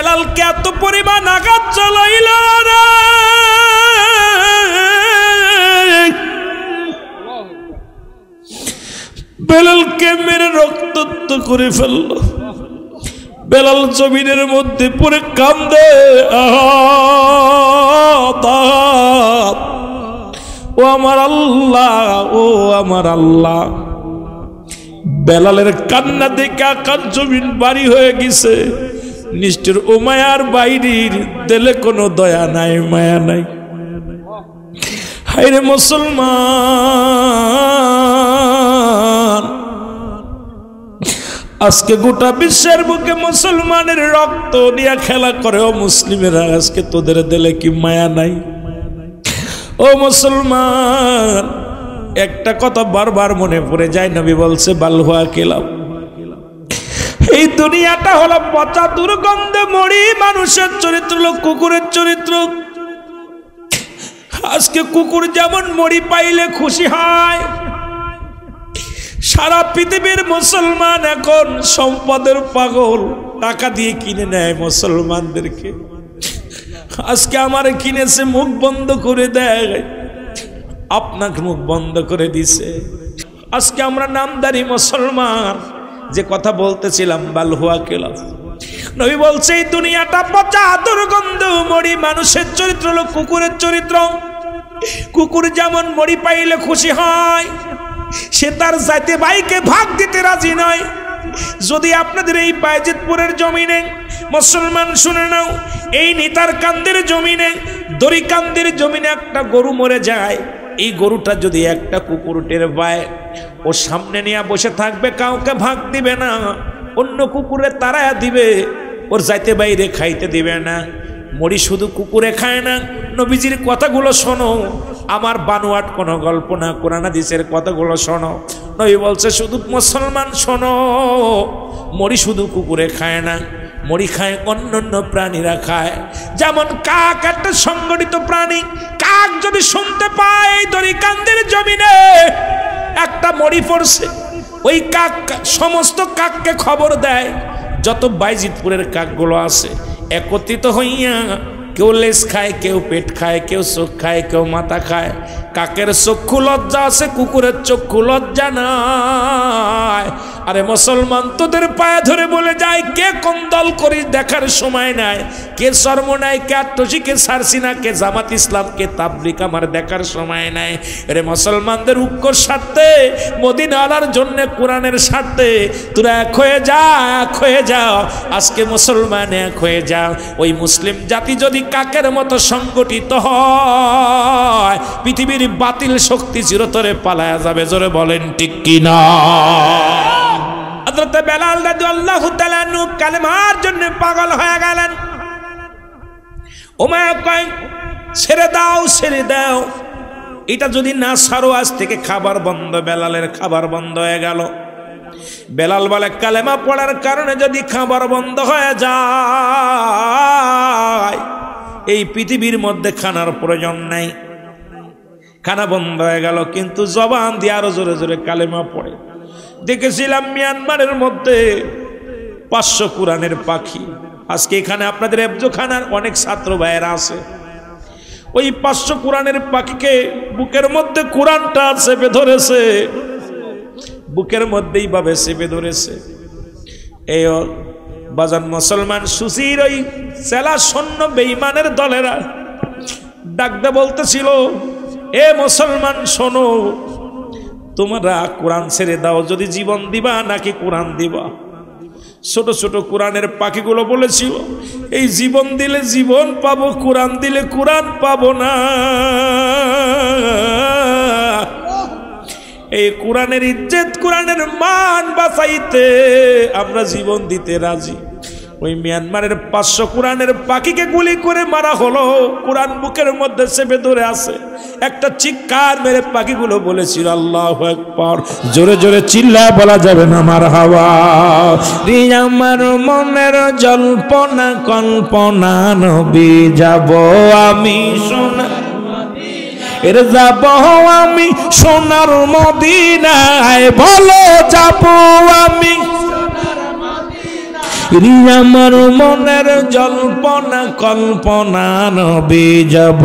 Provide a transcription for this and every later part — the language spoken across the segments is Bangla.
বেলালকে এত পরিমাণ আঘাত চালাইল রে, বেলালকে মেরে রক্তাক্ত করে ফেলল। বেলাল জমিনের মধ্যে পড়ে কান্দে, ও আমার আল্লাহ, ও আমার আল্লাহ। বেলালের কান্না দেখে আকাশ জমিন বাড়ি হয়ে গেছে। নিষ্ঠুর উমায়ার বাইরির দিলে কোনো দয়া নাই, মায়া নাই। হায়রে মুসলমান, আজকে গোটা বিশ্বের বুকে মুসলমানের রক্ত নিয়ে খেলা করে। ও মুসলিমেরা, আজকে তোদের দিলে কি মায়া নাই? ও মুসলমান, একটা কথা বারবার মনে পড়ে যায়, নবী বলছে বালহুয়া কেলাম, এই দুনিয়াটা হলো পচা দুর্গন্ধে মরি মানুষের চরিত্র হলো কুকুরের চরিত্র। আজকে কুকুর যেমন মরি পাইলে খুশি হয়, সারা পৃথিবীর মুসলমান এখন সম্পদের পাগল, টাকা দিয়ে কিনে নেয় মুসলমানদেরকে। আজকে আমার কিনেছে, মুখ বন্ধ করে দেয়, আপনাকে মুখ বন্ধ করে দিছে। আজকে আমরা নামদারি মুসলমান, যে কথা বলতেছিলাম বালহুয়া কেলাফ, নবী বলছে এই দুনিয়াটা পচা দুর্গন্ধ মরি মানুষের চরিত্র হলো কুকুরের চরিত্র। কুকুর যেমন মরি পাইলে খুশি হয়, সে তার জাতে ভাইকে ভাগ দিতে রাজি নয়। যদি আপনাদের এই বাইজিতপুরের জমিনে মুসলমান শুনে নাও, এই নিতার কান্দের জমিনে, দড়িকান্দের জমিনে একটা গরু মরে যায়, এই গরুটা যদি একটা কুকুর টের পায়, ও সামনে নিয়ে বসে থাকবে, কাউকে ভাগ দিবে না, অন্য কুকুরে তাড়ায়া দিবে, ওর যাইতে বাইরে খাইতে দিবে না। মরি শুধু কুকুরে খায় না, নবীজির কথাগুলো শোনো, আমার বানোয়াট কোনো গল্প না, কোরআন হাদিসের কথাগুলো শোনো। নবী বলছে শুধু মুসলমান শোনো, মরি শুধু কুকুরে খায় না, মরি খায় অন্যান্য প্রাণীরা খায়। যেমন কাক একটা সংগঠিত প্রাণী, কাক যদি শুনতে পায় এই দড়িকান্দের জমিনে একটা মরি পড়ছে, ওই কাক সমস্ত কাককে খবর দেয়। যত বাইজিতপুরের কাকগুলো আছে একত্রিত হইয়া, কেউ লেজ খায়, কেউ পেট খায়, কেউ চোখ খায়, কেউ মাথা খায়। কাকের চক্ষু লজ্জা আছে, কুকুরের চক্ষু লজ্জা নাই। আরে মুসলমান, তোদের পায়ে ধরে বলে যায়, কে কোন দল করিস দেখার সময় নাই, কে সরমনাই, কে আট্টসি, কে সারসিনা, কে জামাত ইসলাম, কে তাবলিগ, আমার দেখার সময় নাই। আরে মুসলমানদের ঐক্যর স্বার্থে, মদিনাওয়ালার জন্য, কোরআনের স্বার্থে তোরা এক হয়ে যা, এক হয়ে যাও। আজকে মুসলমান এক হয়ে যাও। ওই মুসলিম জাতি যদি কাকের মতো সংগঠিত হয়, পৃথিবীর বাতিল শক্তি চিরতরে পালায়া যাবে। জোরে বলেন ঠিক কিনা? হযরত বেলাল রাদিয়াল্লাহু তাআলা আনহু কালেমার জন্য পাগল হয়ে গেলেন। উমাইয়া কয়, ছেড়ে দাও, ছেড়ে দাও, এটা যদি না ছাড়ো আজ থেকে খাবার বন্ধ। বেলালের খাবার বন্ধ হয়ে গেল। বেলাল বলে, কালেমা পড়ার কারণে যদি খাবার বন্ধ হয়ে যায়, এই পৃথিবীর মধ্যে খানার প্রয়োজন নাই। খানা বন্ধ হয়ে গেল, কিন্তু জবান দিয়ে আরো জোরে জোরে কালেমা পড়ে। দেখেছিলাম মিয়ানমারের মধ্যে 500 কোরআনের পাখি। আজকে এখানে আপনাদের এবজোখানার অনেক ছাত্র ভাইয়েরা আছে, ওই 500 কোরআনের পাখিকে বুকের মধ্যে কোরআনটা চেপে ধরেছে, বুকের মধ্যেই ভাবে চেপে ধরেছে। এই বাজান মুসলমান সুসির ওই সেলা সৈন্য বেঈমানের দলেরা ডাকতে বলতেছিল, এ মুসলমান শোনো, তোমরা কোরআন ছেড়ে দাও, যদি জীবন দিবা নাকি কোরআন দিবা। ছোট ছোট কোরআনের পাখিগুলো বলেছিল, এই জীবন দিলে জীবন পাবো, কোরআন দিলে কোরআন পাবো না। এই কোরআনের ইজ্জত, কোরআনের মান বাঁচাইতে আমরা জীবন দিতে রাজি। ওই মিয়ানমারের 500 কোরআনের পাখিকে গুলি করে মারা হলো, কোরআন বুকের মধ্যে চেপে ধরে আছে। একটা চিৎকার মেরে পাখিগুলো বলেছিল আল্লাহু আকবার। জোরে জোরে চিল্লা বলা যাবে না মারহাবা। আমার মনের জল্পনা কল্পনা, নবী যাব আমি সোনা, এর যাব আমি সোনার মদিনায়, বলো যাব আমি আমার মনের জল্পনা কল্পনা নবী যাব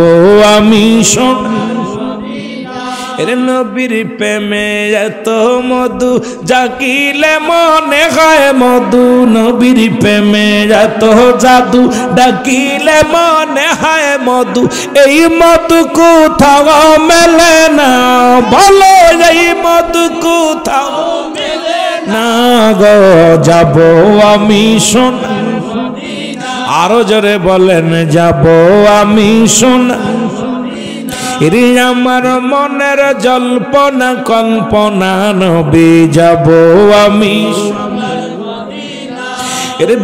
আমি এর নবীর প্রেমে এত মধু জাকিলে মনে হয় মধু নবীর প্রেমে এত জাদু ডাকিলে মনে হয় মধু এই মধু কোথাও মেলে না বলো এই মধু কোথাও মেলে না গো যাব আমি সোনা আরো জোরে বলেন যাব আমি সোনা আমার মনের জল্পনা কল্পনা নবী যাব আমি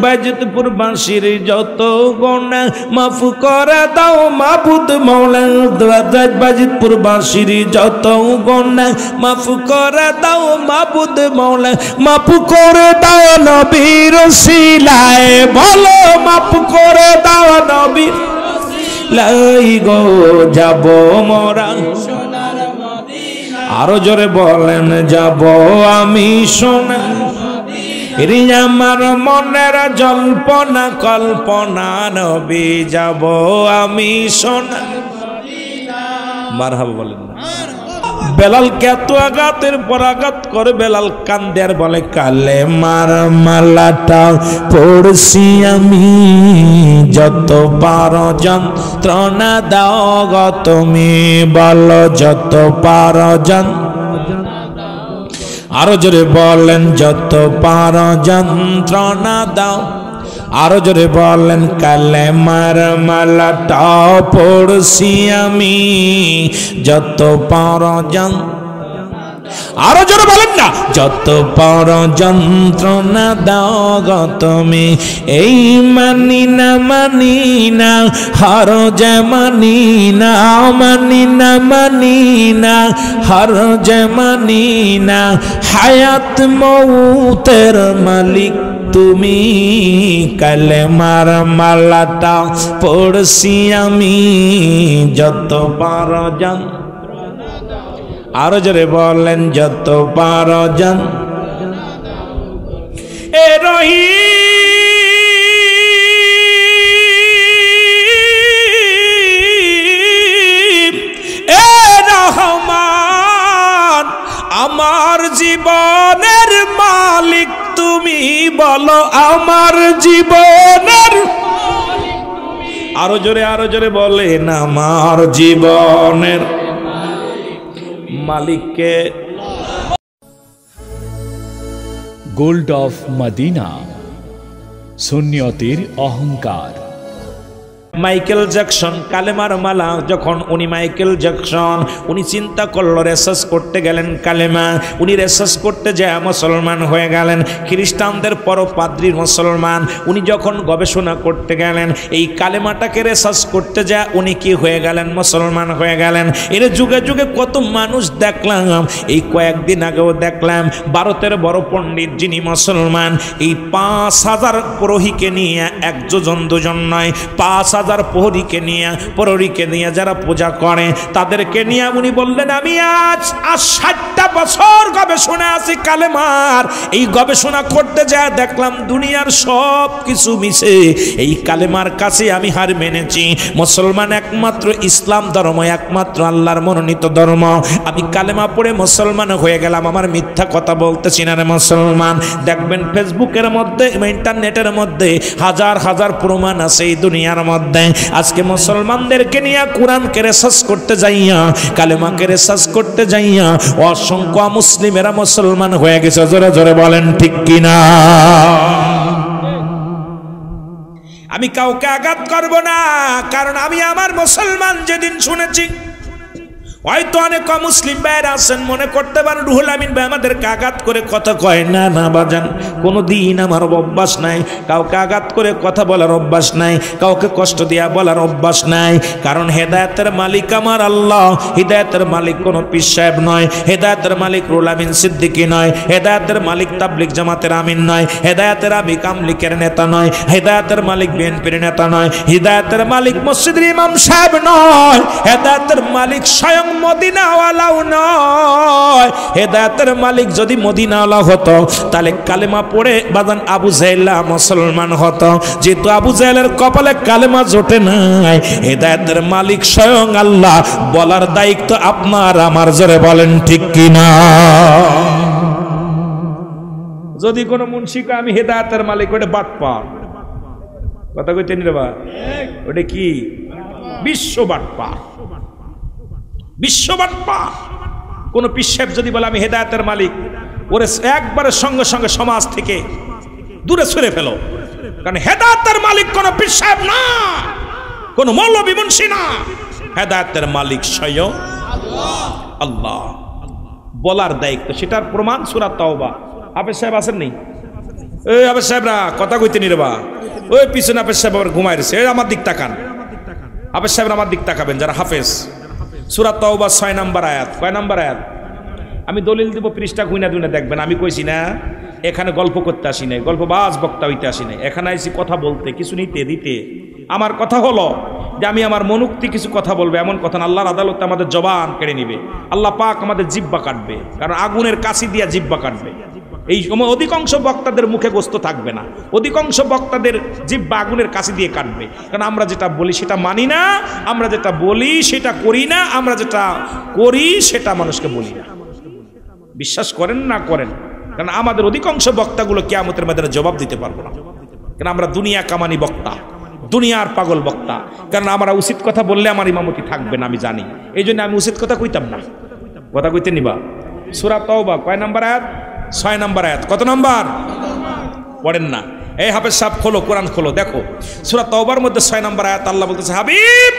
বাজিতপুর বাঁশির যত গোনা মাফ করে দাও মাবুদ মৌলা বাজিতপুর বাঁশির যত গোনা মাফ করে দাও মাবুদ মৌলা মাফ করে দাও নবীর ওসিলায় বলো মাফ করে দাও নবীর লাই গো যাব মোরা আরো জোরে বলেন যাব আমি সোনা আমার মনের জল্পনা কল্পনা নবী যাব আমি সোনা মারহাবা বলেন না বেলাল কে এত আঘাতের পর আঘাত করে বেলাল কান্দে আর বলে কালে মার মালাটা পড়ছি আমি যত পারো যন্ত্রণা দাও গো তুমি বলো যত পারো আরো জোরে বলেন যত পারো যন্ত্রণা দাও আরো জোরে বলেন কালে মার মালাটা পড়ছি আমি যত পারো আরো জোরে বলেন না যত পারো যন্ত্রণা দাও গো তুমি এই মানি না হার যে মানি না হার যে মানি না হায়াত মৌতের মালিক তুমি কালেমার মালাটা পড়ছি আমি যত পারো আরো জোরে বলেন যত পারো এ রহিম এ রহমান আমার জীবনের মালিক তুমি বলো আমার জীবনের আরো জোরে বলেন আমার জীবনের মালিককে গোল্ড অফ মদিনা সুন্নিয়তের অহংকার মাইকেল জ্যাকসন কালেমার মালা যখন উনি মাইকেল জ্যাকসন উনি চিন্তা করলো রেসার্চ করতে গেলেন কালেমা উনি রেসার্চ করতে যায় মুসলমান হয়ে গেলেন খ্রিস্টানদের পরও পাদ্রী মুসলমান উনি যখন গবেষণা করতে গেলেন এই কালেমাটাকে রেসার্চ করতে যায় উনি কি হয়ে গেলেন মুসলমান হয়ে গেলেন এর যুগে যুগে কত মানুষ দেখলাম এই কয়েকদিন আগেও দেখলাম ভারতের বড় পণ্ডিত যিনি মুসলমান এই ৫,০০০ প্রহরীকে নিয়ে এক যোজন দুজন নয় ৫,০০০ প্রহরীকে নিয়ে যারা পূজা করে তাদেরকে নিয়ে উনি বললেন আমি আজ ৬০টা বছর গবেষণা আছি কালেমার এই গবেষণা করতে যায় দেখলাম দুনিয়ার সব কিছু মিশে এই কালেমার কাছে আমি হার মেনেছি মুসলমান একমাত্র ইসলাম ধর্ম একমাত্র আল্লাহর মনোনীত ধর্ম আমি কালেমা পড়ে মুসলমান হয়ে গেলাম আমার মিথ্যা কথা বলতেছি না রে মুসলমান দেখবেন ফেসবুকের মধ্যে ইন্টারনেটের মধ্যে হাজার হাজার প্রমাণ আছে এই দুনিয়ার মধ্যে আজকে মুসলমানদেরকে নিয়ে কোরআনকে রিসার্চ করতে যাইয়া কালেমাকে রিসার্চ করতে যাইয়া অসংখ্য মুসলিমেরা মুসলমান হয়ে গেছে জোরে জোরে বলেন ঠিক কিনা আমি কাউকে আঘাত করব না কারণ আমি আমার মুসলমান যেদিন শুনেছি হয়তো অনেক মুসলিম ভাইরা আছেন মনে করতে পারেন রুহুল আমিন ভাই আমাদেরকে আঘাত করে কথা কয় না না বাজান কোনোদিন আমার অভ্যাস নাই কাউকে আঘাত করে কথা বলার অভ্যাস নাই কাউকে কষ্ট দিয়া বলার অভ্যাস নাই কারণ হেদায়েতের মালিক আমার আল্লাহ হিদায়াতের মালিক কোনো পীর সাহেব নয় হেদায়েতের মালিক রুহুল আমিন সিদ্দিকী নয় হেদায়েতের মালিক তাবলীগ জামাতের আমিন নয় হেদায়েতের আমির কামলিকের নেতা নয় হেদায়েতের মালিক বিএনপির নেতা নয় হিদায়াতের মালিক মসজিদের ইমাম সাহেব নয় হেদায়েতের মালিক স্বয়ং মদিনাওয়ালাও নয়। হেদায়েতের মালিক যদি মদিনাওয়ালা হতো তাহলে কালেমা পড়ে বাদান আবু জাহেল মুসলমান হতো। যেহেতু আবু জাহেলের কপালে কালেমা জোটে নাই, হেদায়েতের মালিক স্বয়ং আল্লাহ, বলার দায়িত্ব আপনার আমার। জোরে বলেন ঠিক কিনা? যদি কোন মুন্সিকে আমি হেদায়েতের মালিক, ওটা বাটপার। কথা কইতেন রে বা, ওটা কি? বিশ্ব বাটপার, বিশ্ব বাটপার। কোন পীর সাহেব যদি বলে আমি হেদায়েতের মালিক, ওরে একবারে সঙ্গে সঙ্গে সমাজ থেকে দূরে সরে ফেলো। কারণ হেদায়েতের মালিক কোন পীর সাহেব না, কোন মৌলবী মুন্সি না, হেদায়েতের মালিক স্বয়ং আল্লাহ। বলার দায়িত্ব, সেটার প্রমাণ সূরা তাওবা। হাফেজ সাহেব আছেন নেই? এই হাফেজ সাহেবরা কথা কইতে নি রে বা, ওই পিছনে হাফেজ সাহেব আবার ঘুমায় রয়েছে, আমার দিক তাকান। হাফেজ সাহেব আমার দিক তাকাবেন যারা হাফেজ। সূরা তাওবা 6 নম্বর আয়াত। কয় নম্বর আয়াত? আমি দলিল দিব, পৃষ্ঠা গুইনা গুইনা দেখবেন। আমি কইছি না এখানে গল্প করতে আসি নাই, গল্পবাজ বক্তা হইতে আসি নাই। এখানে আইছি কথা বলতে, কিছু নিতে দিতে। আমার কথা হলো যে আমি আমার মনুক্তি কিছু কথা বলবো, এমন কথা না আল্লাহর আদালতে আমাদের জবান কেড়ে নিবে। আল্লাহ পাক আমাদের জিহ্বা কাটবে, কারণ আগুনের কাছি দিয়া জিহ্বা কাটবে। এই সময় অধিকাংশ বক্তাদের মুখে গোস্ত থাকবে না, অধিকাংশ বক্তাদের জিহ্বা আগুনের কাছি দিয়ে কাটবে। কারণ আমরা যেটা বলি সেটা মানি না, আমরা যেটা বলি সেটা করি না, আমরা যেটা করি সেটা মানুষকে বলি না। বিশ্বাস করেন না করেন, কারণ আমাদের অধিকাংশ বক্তাগুলো কিয়ামতের ময়দানে জবাব দিতে পারবো না। কারণ আমরা দুনিয়া কামানি বক্তা, দুনিয়ার পাগল বক্তা। কারণ আমরা উচিত কথা বললে আমার ইমামতি থাকবে না, আমি জানি। এই জন্য আমি উচিত কথা কইতাম না। কথা কইতে নিবা। সূরা তাওবা কয় নম্বর আয়াত? 6 নম্বর আয়াত। কত নম্বর? পড়েন না। এই হাফেজ সাহেব খোলো, কোরআন খোলো, দেখো সূরা তাওবার মধ্যে 6 নম্বর আয়াত। আল্লাহ বলতেছে, হাবিব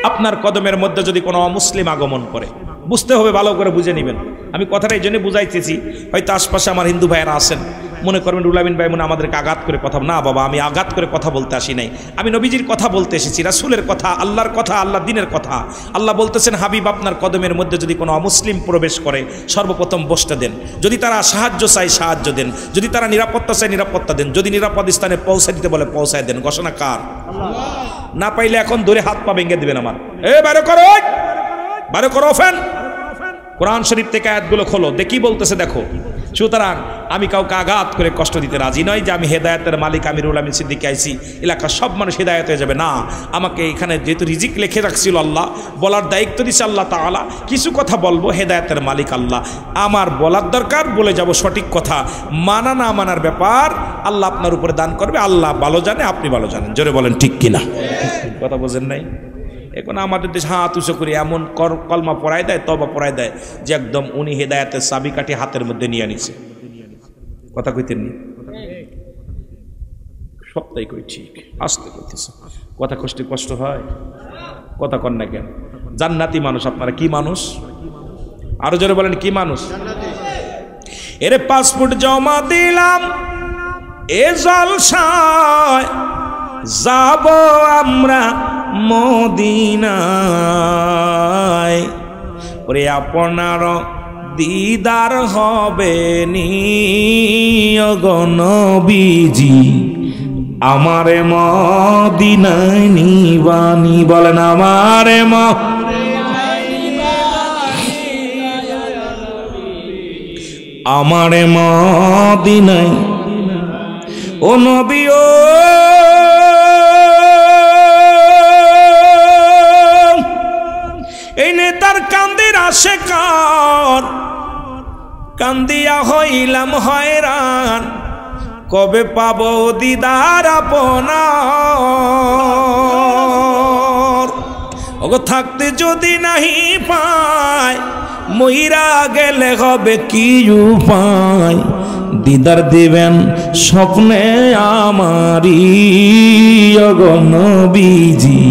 আপনার কদমের মধ্যে যদি কোনো অমুসলিম আগমন করে, বুঝতে হবে, ভালো করে বুঝে নেবেন। আমি কথাটা এই জন্য বুঝাইতেছি, হয়তো আশপাশে আমার হিন্দু ভাইয়েরা আছেন, মনে করবেন রুহুল আমিন ভাই মনে আমাদেরকে আঘাত করে কথা। না বাবা, আমি আঘাত করে কথা বলতে আসি নাই, আমি নবীজির কথা বলতে এসেছি, রাসূলের কথা, আল্লাহর কথা, আল্লাহ দিনের কথা। আল্লাহ বলতেছেন, হাবিব আপনার কদমের মধ্যে যদি কোনো অমুসলিম প্রবেশ করে সর্বপ্রথম বসতে দেন। যদি তারা সাহায্য চায় সাহায্য দেন, যদি তারা নিরাপত্তা চায় নিরাপত্তা দেন, যদি নিরাপদ স্থানে পৌঁছে দিতে বলে পৌঁছায় দেন। ঘোষণা কার? না পাইলে এখন ধরে হাত পা ভেঙে দিবেন আমার। বাইরে করো, বাইরে করো ফ্যান। কোরআন শরীফ থেকে আয়াতগুলো খোলো, দেখি বলতেছে দেখো। সুতরাং আমি কাউকে আঘাত করে কষ্ট দিতে রাজি নয় যে আমি হেদায়েতের মালিক, আমি রুহুল আমিন সিদ্দিকী আইছি এলাকার সব মানুষ হেদায়েত হয়ে যাবে। না, আমাকে এখানে যেহেতু রিজিক লিখে রাখছিল আল্লাহ, বলার দায়িত্ব দিচ্ছে আল্লাহ তাআলা। কিছু কথা বলবো, হেদায়েতের মালিক আল্লাহ, আমার বলার দরকার বলে যাব সঠিক কথা। মানা না মানার ব্যাপার আল্লাহ আপনার উপরে দান করবে। আল্লাহ ভালো জানে, আপনি ভালো জানেন। জোরে বলেন ঠিক কিনা? কথা বোঝেন নাই? এখন আমাদের দেশে হাত উঁচু করে এমন কলমা পড়ায় দেয়, তওবা পড়ায় দেয় যে একদম উনি হেদায়েতের চাবিকাঠি হাতের মধ্যে নিয়ে নিছে। কথা কইতেন নি? সবটাই কই ঠিক, আস্তে কইতেছে। কথা কষ্ট হয়, কথা কন না কেন? জান্নাতি মানুষ আপনারা। কি মানুষ? আরো জোরে বলেন, কি মানুষ? এরে পাসপোর্ট জমা দিলাম, এ জলসায় যাব আমরা মদিনায়, ওরে আপনার দিদার হবে নি গো নবীজি, আমারে মদিনায় নিবানি। বলেন আমারে আমারে মদিনায় ও নবী ও এই নেতার কান্দের আশেকার কান্দিয়া হইলাম হয়রান, কবে পাবো দিদার আপনার। ওগো থাকতে যদি নাহি পায়, মইরা গেলে হবে কি উপায়, দিদার দিবেন স্বপ্নে আমারি ওগো নবীজি,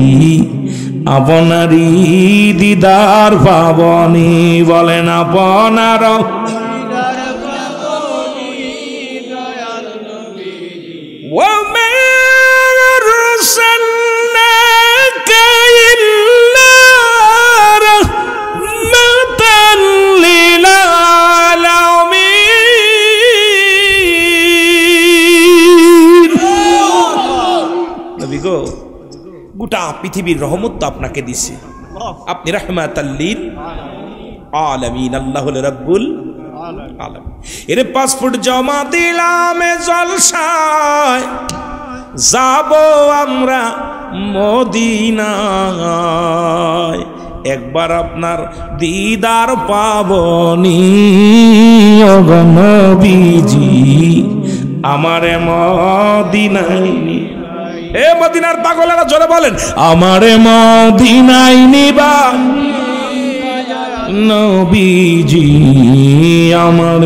আপনারই দিদার পাবনি। বলেন আপনার গোটা পৃথিবীর রহমত তো আপনাকে দিছে, আপনি রাহমাতাল লিল আলামিন, আল্লাহ হলো রব্বুল আলামিন। এর পাসপোর্ট জমা দিলাম জলসায়, যাব আমরা মদিনায়, একবার আপনার দিদার পাবনি ও নবীজি, আমারে মদিনায় এ মদিনার পাগলেরা জোরে বলেন, আমারে মদিনায় নিবা নবীজি, আমার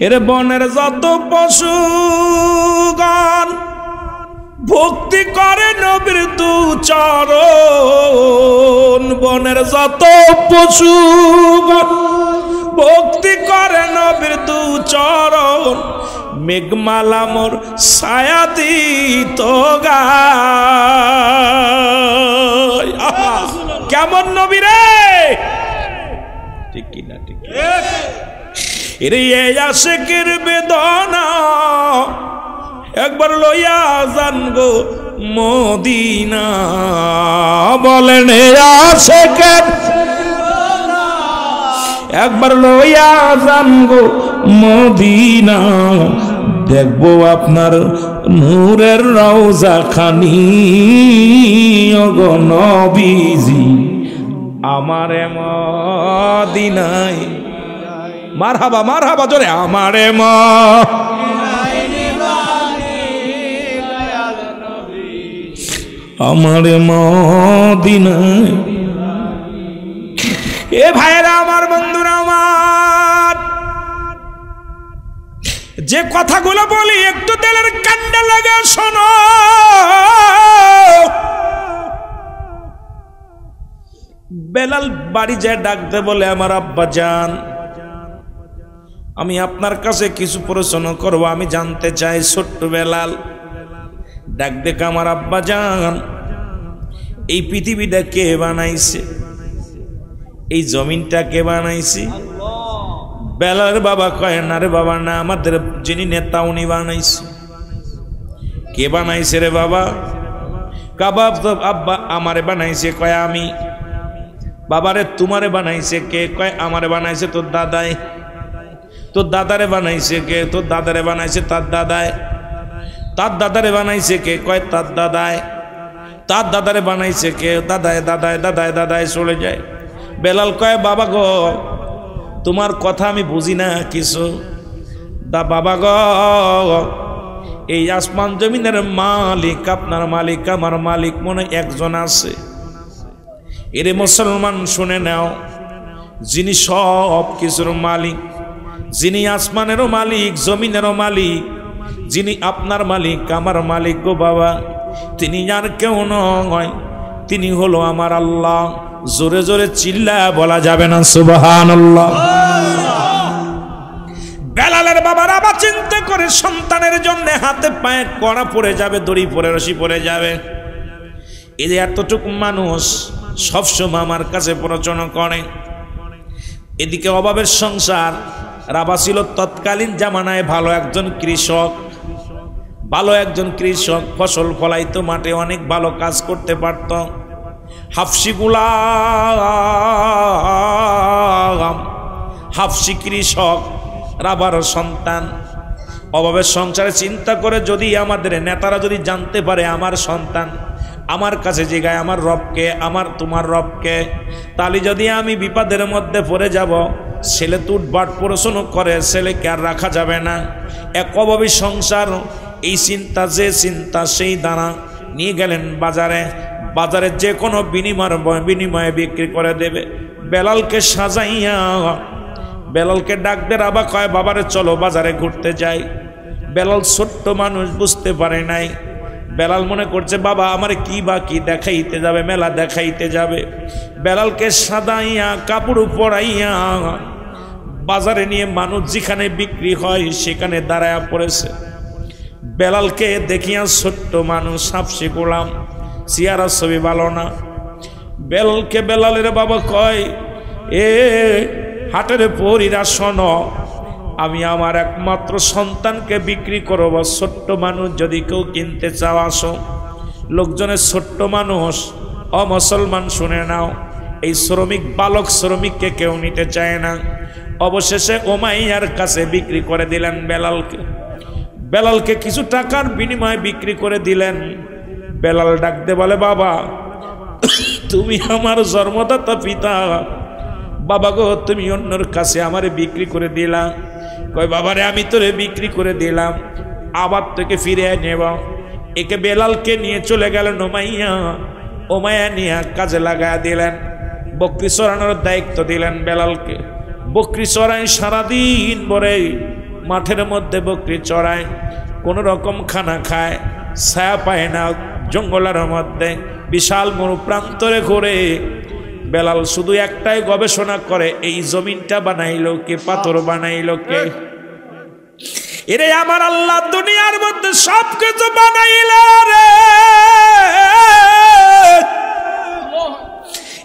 এর বনের যত পশুগণ ভক্তি করে নবীর দু চরণ, বনের যত পশুগণ ভক্তি করে নবীর দু চরণ, মেঘমালা মোর ছায়া দিত গায়। কেমন নবী রে, ঠিক কিনা? ঠিক এরে আশিকের বেদনা একবার লইয়া যান গো মদিনা, বলেন আশিকের একবার লইয়া যান গো মদিনা, দেখবো আপনার নূরের রওজা খানি ও গো নবীজি, আমারে মদিনায়। মারহাবা মারহাবা জোরে, আমারে আমারে মদিনায়। এ ভাইরা আমার, বন্ধুরা আমার, যে কথাগুলো বলি একটু তেলের কান্ডা লাগা শোনো। বেলাল বাড়ি যায় ডাকতে বলে, আমার আব্বা জান, আমি আপনার কাছে কিছু প্রশ্ন করব, আমি জানতে চাই। ছোট্ট বেলাল ডাক দেখে, আমার আব্বা জান, এই পৃথিবীটা কে বানাইছে, এই জমিনটা কে বানাইছে? বেলালের বাবা কয়, না রে বাবা না, আমাদের যিনি নেতা উনি বানাইছে। কে বানাইছে রে বাবা? কাবাব তো আব্বা আমারে বানাইছে। কয় আমি। বাবারে তোমারে বানাইছে কে? কয় আমারে বানাইছে তোর দাদাই। তোর দাদারে বানাইছে কে? তোর দাদারে বানাইছে তার দাদায়। তার দাদারে বানাইছে কে? কয় তার দাদায়। তার দাদারে বানাইছে কে? দাদায় দাদায় দাদায় দাদায় চলে যায়। বেলাল কয়, বাবা গো, তোমার কথা আমি বুঝি না কিছু। বাবা গো, এই আসমান জমিনের মালিক আপনার মালিক, আমার মালিক মনে একজন আছে। এরে মুসলমান শুনে নাও, যিনি সব কিছুর মালিক, যিনি আসমানেরও মালিক, জমিনেরও মালিক, যিনি আপনার মালিক, আমার মালিক গো বাবা, তিনি আর কেউ নয়, তিনি হলো আমার আল্লাহ। জোরে জোরে চিল্লা বলা যাবে না সুবহানাল্লাহ। বেলালের বাবার আবার চিন্তা করে সন্তানের জন্য হাতে পায়ে কড়া পড়ে যাবে, দড়ি পড়ে, রশি পড়ে যাবে। এই যে এতটুকু মানুষ সবসময় আমার কাছে প্রচনা করে। এদিকে অভাবের সংসার। রাবা ছিল তৎকালীন জামানায় ভালো একজন কৃষক, ভালো একজন কৃষক, ফসল ফলাইতো মাঠে, অনেক ভালো কাজ করতে পারত। হাফসি গোলাম, হাফসি কৃষক, রাবার সন্তান। অভাবের সংসারে চিন্তা করে, যদি আমাদের নেতারা যদি জানতে পারে আমার সন্তান আমার কাছে জিগায় আমার রবকে, আমার তোমার রবকে, তাহলে যদি আমি বিপদের মধ্যে পড়ে যাব, ছেলে তুটবাট পড়াশোনা করে, ছেলেকে আর রাখা যাবে না। এক অভাবী সংসার, এই চিন্তা, যে চিন্তা সেই দানা নিয়ে গেলেন বাজারে। বাজারে যে কোনো বিনিময়ে বিক্রি করে দেবে। বেলালকে সাজাইয়া বেলালকে ডাক দে। রাবা কয়, বাবারে চলো বাজারে ঘুরতে যাই। বেলাল ছোট্ট মানুষ, বুঝতে পারে নাই। বেলাল মনে করছে বাবা আমার কি বা কি দেখাইতে যাবে, মেলা দেখাইতে যাবে। বেলালকে সাদাইয়া কাপড় পরাইয়া বাজারে নিয়ে মানুষ যেখানে বিক্রি হয় সেখানে দাঁড়ায়া পড়েছে। বেলালকে দেখিয়া ছোট্ট মানুষ, হাফসি গোলাম, চেহারা ছবি ভালো না। বেলালকে বেলালের বাবা কয়, এ হাটের পরীরা শোনো, আমি আমার একমাত্র সন্তানকে বিক্রি করব, ছোট্ট মানুষ যদি কেউ কিনতে চাও আসো। লোকজনের ছোট্ট মানুষ, অমুসলমান শুনে নাও, এই শ্রমিক বালক শ্রমিককে কেউ নিতে চায় না। অবশেষে উমাইয়ার কাছে বিক্রি করে দিলেন বেলালকে। বেলালকে কিছু টাকার বিনিময়ে বিক্রি করে দিলেন। বেলাল ডাকতে বলে, বাবা তুমি আমার জন্মদাতা পিতা, বাবা গো তুমি অন্যর কাছে আমারে বিক্রি করে দিলাম। কয় বাবারে আমি তোরে বিক্রি করে দিলাম, আবার তোকে ফিরিয়ে নেব। একে বেলালকে নিয়ে চলে গেল উমাইয়া। উমাইয়া নিয়ে কাজে লাগায় দিলেন, বকরি চড়ানোর দায়িত্ব দিলেন বেলালকে। বকরি চড়ায় সারাদিন ভরে মাঠের মধ্যে বকরি চড়ায়, কোনো রকম খানা খায়, ছায়া পায় না, জঙ্গলের মধ্যে বিশাল মরু প্রান্তরে ঘুরে। বেলাল শুধু একটাই গবেষণা করে, এই জমিনটা বানাইলো কে, পাথর বানাইলো কে? এরে আমার আল্লাহ দুনিয়ার মধ্যে সবকিছু বানাইল রে,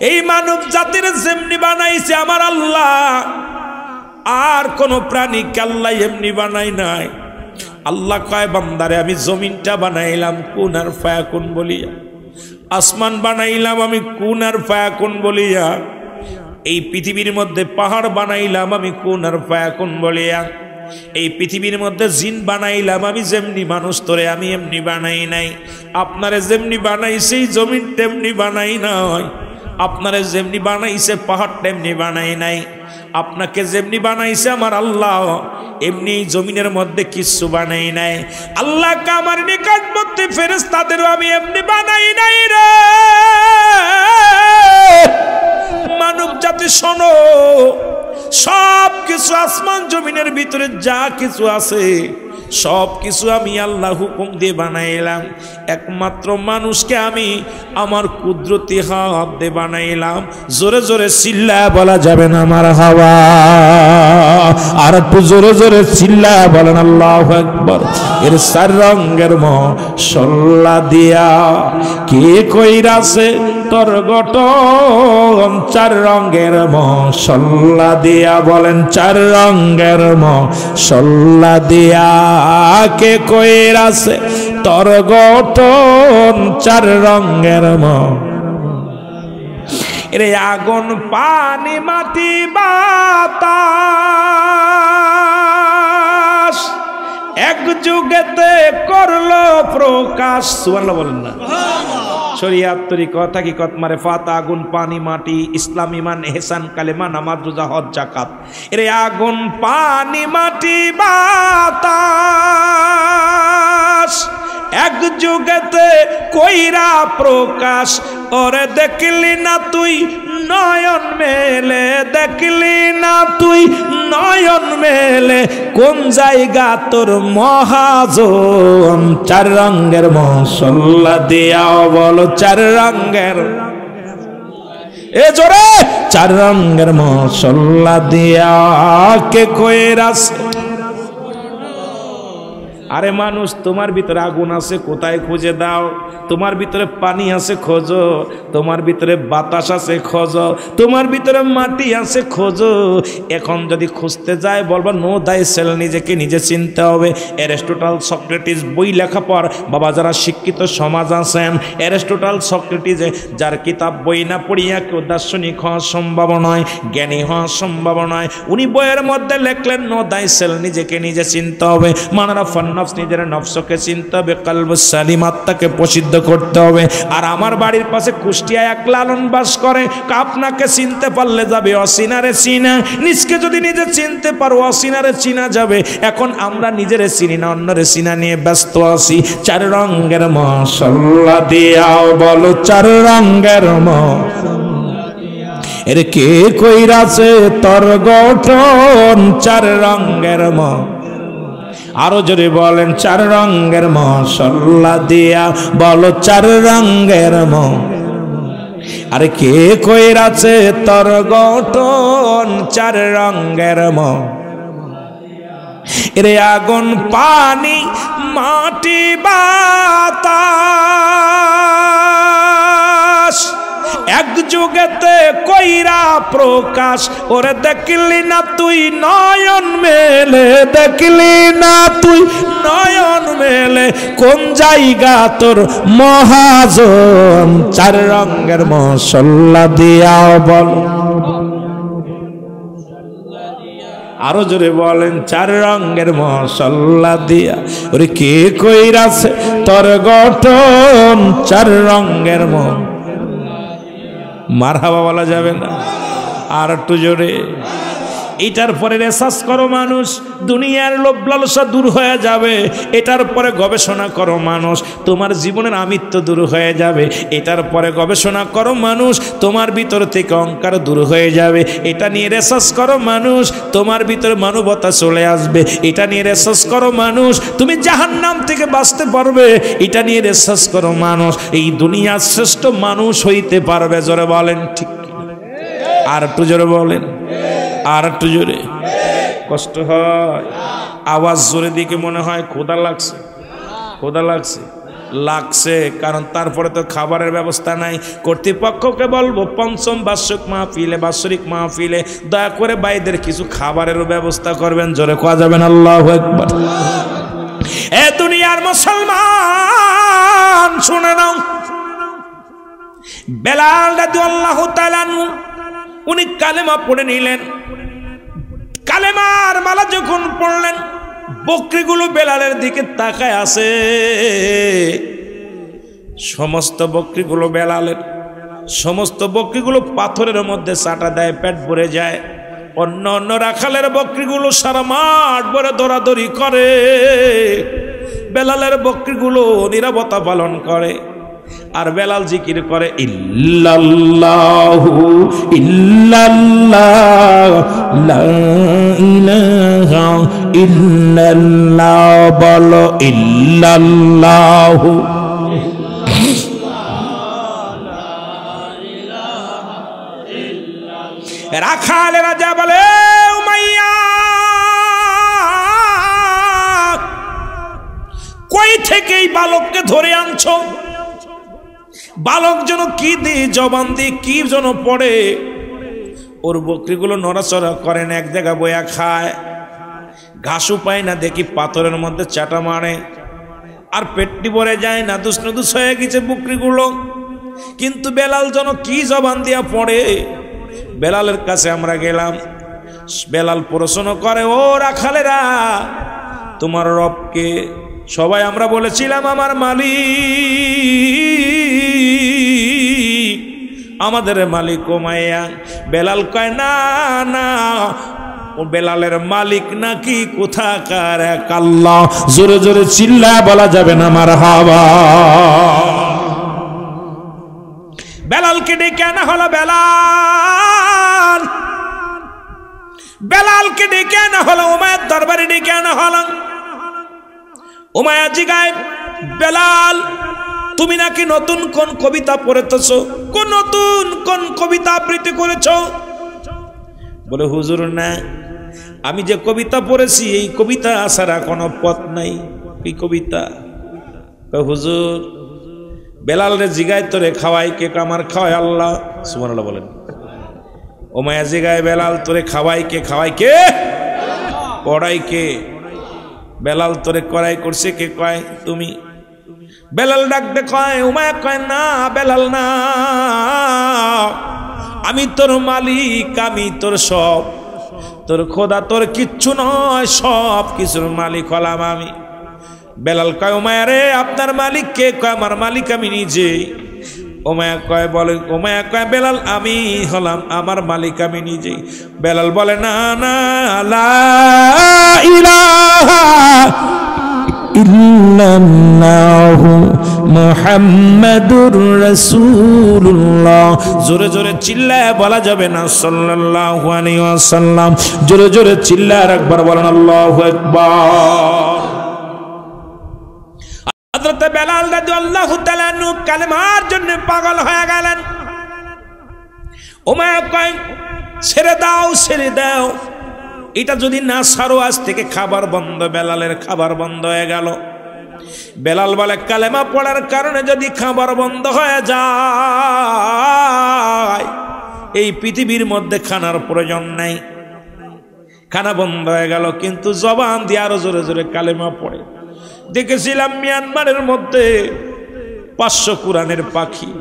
এই মানব জাতির যেমনি বানাইছে আমার আল্লাহ, আর কোন প্রাণীকে আল্লাহ এমনি বানাই নাই। আল্লাহ কয় বান্দারে আমি জমিনটা বানাইলাম কুন আর ফায়াকুন বলিয়া, আসমান বানাইলাম আমি কুন আর ফায়াকুন বলিয়া, এই পৃথিবীর মধ্যে পাহাড় বানাইলাম আমি কুন আর ফায়াকুন বলিয়া, এই পৃথিবীর মধ্যে জিন বানাইলাম আমি যেমনি, মানুষ তোরে আমি এমনি বানাই নাই। আপনারে যেমনি বানাইছে জমিন তেমনি বানাই নাই, আপনারে যেমনি বানাইছে পাহাড় তেমনি বানাই নাই, আপনাকে যেমনি বানাইছে আমার আল্লাহ এমনি জমিনের মধ্যে কিছু বানাই নাই। আল্লাহকে আমার নিকটবর্তী ফেরেশতাদেরও আমি এমনি বানাই নাই রে। মানব জাতি শোনো, সব কিছু আসমান জমিনের ভিতরে যা কিছু আছে সব কিছু আমি আল্লাহ হুকুম দিয়ে বানাইলাম। একমাত্র মানুষকে আমি আমার কুদরতি হাত দিয়ে বানাইলাম। জোরে জোরে চিল্লায় বলা যাবে না আমার হাওয়া, আর একটু জোরে জোরে চিল্লায় বলেন আল্লাহু আকবার। এর চার রঙের মশলা দিয়া কে কইরাছে তোর গঠন, চার রঙের মশলা দিয়া, বলেন চার রঙের মশলা দিয়া কে কইরাছে তোর গঠন, চার রঙের রে আগুন পানি মাটি বাতাস এক যুগেতে করলো প্রকাশ। সুবহানাল্লাহ বলেন না? শরিয়াত তরিকত হাকিকত মারিফাত, আগুন পানি মাটি, ইসলাম ইমান ইহসান কালেমা নামাজ রোজা হজ যাকাত, এরে আগুন পানি মাটি বাতাস এক যুগেতে কইরা প্রকাশ। ওরে দেখলি না তুই নয়ন মেলে, দেখলি না তুই নয়ন মেলে, কোন জায়গা তোর মহাজন, চার রঙের মশলা দিয়াও বলো চার রঙের, এ জোরে চার রঙের মশলা দিয়া কে কইরাস। আরে মানুষ, তোমার ভিতরে আগুন আছে কোথায় খুঁজে দাও, তোমার ভিতরে পানি আছে খোঁজো, তোমার ভিতরে বাতাস আছে খোঁজো, তোমার ভিতরে মাটি আছে খোঁজো। এখন যদি খুঁজতে যায় বলবো নো দাই সেল, নিজেকে নিজে চিনতে হবে। অ্যারিস্টটল সক্রেটিস বই লেখা পর বাবা যারা শিক্ষিত সমাজ আছেন, অ্যারিস্টটল সক্রেটিসে যার কিতাব বই না পড়িয়া কেউ দার্শনিক হওয়া সম্ভব নয়, জ্ঞানী হওয়া সম্ভব নয়। উনি বইয়ের মধ্যে লেখলেন নো দাই সেল, নিজেকে নিজে চিনতে হবে। মানারা ফান্নফস, নিজের নফসকে চিনতে হবে, কলবুস সালিম, আত্মাকে প্রসিদ্ধ করতে হবে। আর আমার বাড়ির পাশে কুষ্টিয়ায় এক লালন বাস করে, আপনাকে চিনতে পারলে যাবে অচিনারে চিনা, নিজকে যদি নিজে চিনতে পারো অচিনারে চিনা যাবে। এখন আমরা নিজেরে চিনি না, অন্যরে চিনা নিয়ে ব্যস্ত আছি। চার রঙের মশলা দিয়াও বলো চার রঙের এর কে কইরাছে তোর গঠন, চার রঙের আরো জোরে বলেন চার রঙের মশলা দিয়া বলো চার রঙের আরে কে কইরাছে তোর গঠন, চার রঙের এরে আগুন পানি মাটি বাতাস এক যুগেতে কইরা প্রকাশ, ওরে দেখলি না তুই নয়ন মেলে, দেখলি না তুই নয়ন মেলে, কোন জায়গা তোর মহাজন, চার রঙের মশলা দিয়া বল। আরো জোরে বলেন, চার রঙের মশলা দিয়া। ওরে কে কইরাছে তোর গঠন, চার রঙের মারহাবা বলা যাবে না, আর একটু জোরে। এটার পরে রিসার্চ করো মানুষ, দুনিয়ার লোভ লালসা দূর হয়ে যাবে। এটার পরে গবেষণা করো মানুষ, তোমার জীবনের আমিত্ব দূর হয়ে যাবে। এটার পরে গবেষণা করো মানুষ, তোমার ভিতর থেকে অহংকার দূর হয়ে যাবে। এটা নিয়ে রিসার্চ করো মানুষ, তোমার ভিতরে মানবতা চলে আসবে। এটা নিয়ে রিসার্চ করো মানুষ, তুমি জাহান্নাম থেকে বাঁচতে পারবে। এটা নিয়ে রিসার্চ করো মানুষ, এই দুনিয়ার শ্রেষ্ঠ মানুষ হইতে পারবে। জোরে বলেন ঠিক, আর একটু জোরে বলেন, আর একটু জোরে। কষ্ট হয়, আওয়াজ জোরে দিকে মনে হয় ক্ষুধা লাগছে, ক্ষুধা লাগছে লাগছে, কারণ তারপরে তো খাবারের ব্যবস্থা নাই। কর্তৃপক্ষকে বলবো পঞ্চম বার্ষিক মাহফিলে, বাৎসরিক মাহফিলে দয়া করে ভাইদের কিছু খাবারেরও ব্যবস্থা করবেন। জোরে কোয়া যাবেন আল্লাহু আকবার। এ দুনিয়ার মুসলমান শুনে নাও, বেলাল রাদিয়াল্লাহু তাআলা উনি কালেমা পড়ে নিলেন। কালেমার মালা যখন পড়লেন, বকরিগুলো বেলালের দিকে তাকায় আছে। সমস্ত বকরিগুলো বেলালের, সমস্ত বকরিগুলো পাথরের মধ্যে চাটা দেয়, পেট ভরে যায়। অন্য অন্য রাখালের বকরিগুলো সারা মাঠ ভরে দৌড়াদৌড়ি করে, বেলালের বকরিগুলো নীরবতা পালন করে। আর বেলাল জিকির করে ইল্লাল্লাহু ইল্লাল্লাহ লা ইলাহা ইল্লাল্লাহ, বলো ইল্লাল্লাহু। রাখালে রাজা বলে, উমাইয়া কই থেকে এই বালককে ধরে আনছো? বালক যেন কি দিয়ে জবান দিয়ে কি যেন পড়ে, ওর বকরিগুলো নড়াচড়া করে না, এক জায়গা বয়া খায়, ঘাসও পায় না, দেখি পাথরের মধ্যে চাটা মারে, আর পেটটি ভরে যায় না, দুষ্ণুদুস হয়ে গেছে বকরিগুলো। কিন্তু বেলাল যেন কি জবান দিয়া পড়ে। বেলালের কাছে আমরা গেলাম, বেলাল প্রশ্ন করে, ও রাখালেরা তোমার রবকে? সবাই আমরা বলেছিলাম আমার মালিক, আমাদের মালিক উমাইয়া। বেলাল কয় না না, ও বেলালের মালিক নাকি কোথাকার এক আল্লাহ। জোরে জোরে চিল্লা বলা যাবে না মারহাবা। বেলালকে ডেকে আনা হলো, বেলাল, বেলালকে ডেকে আনা হলো, উমাইয়ার দরবারে ডেকে আনা হলো। উমাইয়া জিগায়, বেলাল তুমি নাকি নতুন কোন কবিতা পড়েছ, কোন নতুন কোন কবিতা আবৃত্তি করেছ? বলে হুজুর না, আমি যে কবিতা পড়েছি এই কবিতা ছাড়া কোনো পথ নাই। কি কবিতা? হুজুর বেলাল রে জিগায় তোরে খাওয়াই কে? আমার খাওয়াই আল্লাহ। সুবহানাল্লাহ বলেন। উমাইয়া জিগায়, বেলাল তোরে খাওয়াই কে? খাওয়াই কে? পড়াই কে? বেলাল তোরে করাই করছে কে? কয় তুমি। বেলাল ডাক দে কয়, উমাইয়া কয় না বেলাল না, আমি তোর মালিক, আমি তোর সব, তোর খোদা তোর কিচ্ছু নয়, সব কিছুর মালিক হলাম আমি। বেলাল কয়, উমাইয়া রে আপনার মালিক কে? কয় আমার মালিক আমি নিজে। উমাইয়া কয়, বলে উমাইয়া কয়, বেলাল আমি হলাম, আমার মালিক আমি নিজে। বেলাল বলে, না না, লা ইলাহা ইল্লাল্লাহু মুহাম্মাদুর রাসূলুল্লাহ। জোরে জোরে চিল্লায় বলা যাবে না সাল্লাল্লাহু আলাইহি ওয়াসাল্লাম। জোরে জোরে চিল্লায় একবার বলেন আল্লাহু আকবার। হযরত বেলাল রাদিয়াল্লাহু তাআলা আনহু কালেমার জন্য পাগল হয়ে গেলেন। উমাইয়া কয়, ছেড়ে দাও ছেড়ে দাও, এটা যদি না ছাড়ো আজ থেকে খাবার বন্ধ। বেলালের খাবার বন্ধ হয়ে গেল। বেলাল বলে কালেমা পড়ার কারণে যদি খাবার বন্ধ হয়ে যায় এই পৃথিবীর মধ্যে খানার প্রয়োজন নাই, খানা বন্ধ হয়ে গেল, কিন্তু জবান দিয়ে আরো জোরে জোরে কালেমা পড়ে। দেখেছিলাম মিয়ানমারের মধ্যে 500 কোরআনের পাখি।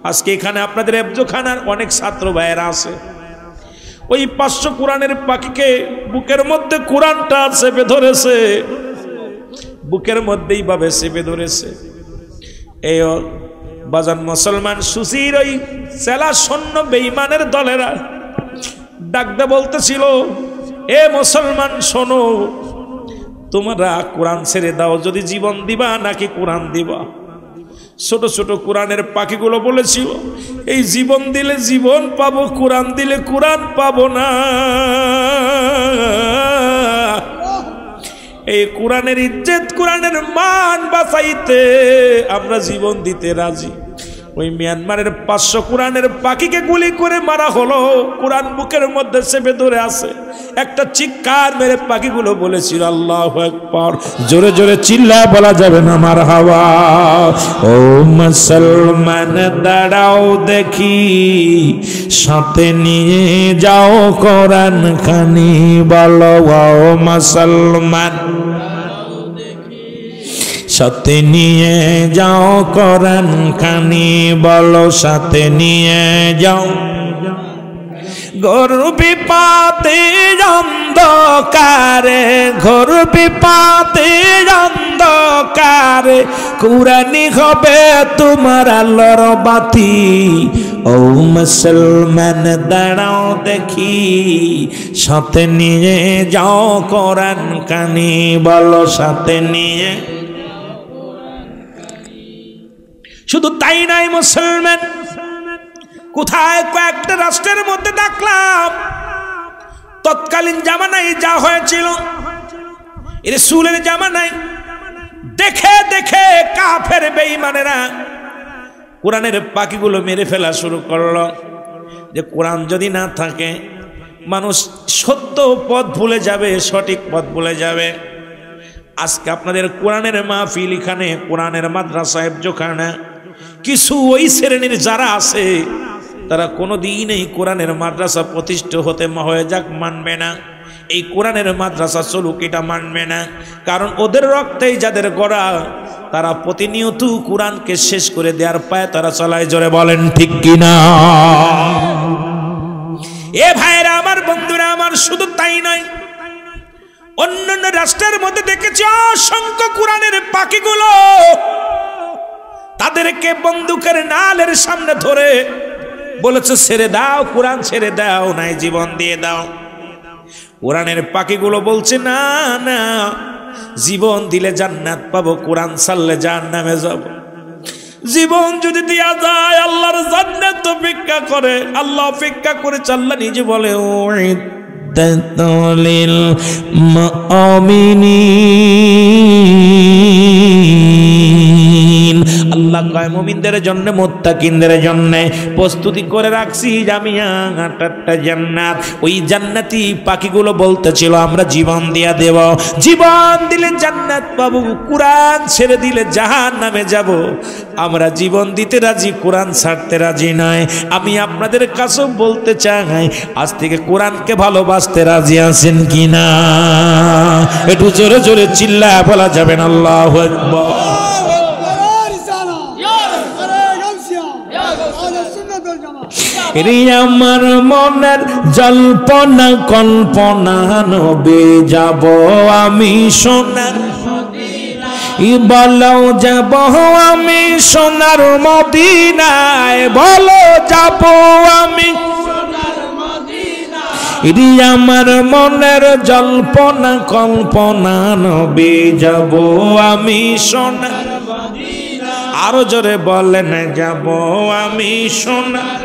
আজকে এখানে আপনাদের এফজোখানার অনেক ছাত্র ভাইয়েরা আছে, ওই 500 কোরআনের পাখিকে বুকের মধ্যে কোরআনটা চেপে ধরেছে, বুকের মধ্যেই ভাবে চেপে ধরেছে। এই বাজান মুসলমান সুসির ওই সেলা সৈন্য বেঈমানের দলেরা ডাকতে বলতেছিল, এ মুসলমান শোনো, তোমরা কোরআন ছেড়ে দাও, যদি জীবন দিবা নাকি কোরআন দিবা। ছোট ছোট কোরআনের পাখিগুলো বলেছিল, এই জীবন দিলে জীবন পাবো, কোরআন দিলে কোরআন পাবো না। এই কোরআনের ইজ্জত, কোরআনের মান বাঁচাইতে আমরা জীবন দিতে রাজি। ওই মিয়ানমারের 500 কোরআনের পাখিকে গুলি করে মারা হলো, কোরআন বুকের মধ্যে চেপে ধরে আছে। একটা চিৎকার মেরে পাখিগুলো বলেছিল আল্লাহু আকবার। জোরে জোরে চিল্লায় বলা যাবে না মারহাবা। ও মুসলমান দাঁড়াও দেখি, সাথে নিয়ে যাও কোরআন খানি, বলো ও মুসলমান সাথে নিয়ে যাও কোরআন খানি, বলো সাথে নিয়ে যাও। ঘোর বিপাতে অন্ধকারে, ঘোর বিপাতে অন্ধকারে, কুরআনি হবে তোমার আলোর বাতি। ও মুসলমান দাঁড়াও দেখি, সাথে নিয়ে যাও কোরআন খানি, বলো সাথে নিয়ে। শুধু তাই নাই মুসলমান, কোথায় কয়েকটা রাষ্ট্রের মধ্যে দেখলাম তৎকালীন জামানায় যা হয়েছিল রাসূলের জামানায় দেখে দেখে কাফের বেঈমানেরা কোরআনের পাখিগুলো মেরে ফেলা শুরু করলো। যে কোরআন যদি না থাকে মানুষ সত্য পথ ভুলে যাবে, সঠিক পথ ভুলে যাবে। আজকে আপনাদের কোরআনের মাহফিল, এখানে কোরআনের মাদ্রাসা এফজোখানা, কিছু ওই শ্রেণীর যারা আছে তারা কোনোদিন এই কোরআনের মাদ্রাসা প্রতিষ্ঠিত হতে হয়ে যাক মানবে না, এই কোরআনের মাদ্রাসা চলুক এটা মানবে না। কারণ ওদের রক্তেই যাদের গড়া, তারা প্রতিনিয়ত কোরআনকে শেষ করে দেওয়ার পায় তারা চলায়। জোরে বলেন ঠিক কিনা? এ ভাইরা আমার, বন্ধুরা আমার, শুধু তাই নয়, অন্যান্য রাষ্ট্রের মধ্যে দেখেছি অসংখ্য কোরআনের পাখিগুলো তাদেরকে বন্দুকের নালের সামনে ধরে বলেছে ছেড়ে দাও, কোরআন ছেড়ে দাও, নাই জীবন দিয়ে দাও। কোরআনের পাখিগুলো বলছে না না, জীবন দিলে জান্নাত পাবো, কোরআন ছাড়লে জাহান্নামে যাব। জীবন যদি দেয়া যায় আল্লাহর জান্নাত অপেক্ষা করে, আল্লাহ অপেক্ষা করে। আল্লাহ নিজে বলে লিল মুমিনিন, আল্লাহ কয় মুমিনদের জন্য, মুত্তাকিনদের জন্য প্রস্তুতি করে রাখছি আমি আটটা জান্নাত। ওই জান্নাতি পাখিগুলো বলতেছিল আমরা জীবন দিয়া দেব, জীবন দিলে জান্নাত পাবো, কোরআন ছেড়ে দিলে জাহান্নামে যাব। আমরা জীবন দিতে রাজি, কোরআন ছাড়তে রাজি নয়। আমি আপনাদের কাছেও বলতে চাই, আজ থেকে কোরআনকে ভালোবাসতে রাজি আছেন কিনা? একটু জোরে জোরে চিল্লায় বলা যাবেন আল্লাহু আকবার। আমার মনের জল্পনা কল্পনা, নবে যাব আমি সোনার, বলো যাব আমি সোনার মদিনায়, বলো যাব আমি আমার মনের জল্পনা কল্পনা, নবে যাব আমি সোনার। আরো জোরে বলেন যাব আমি সোনার।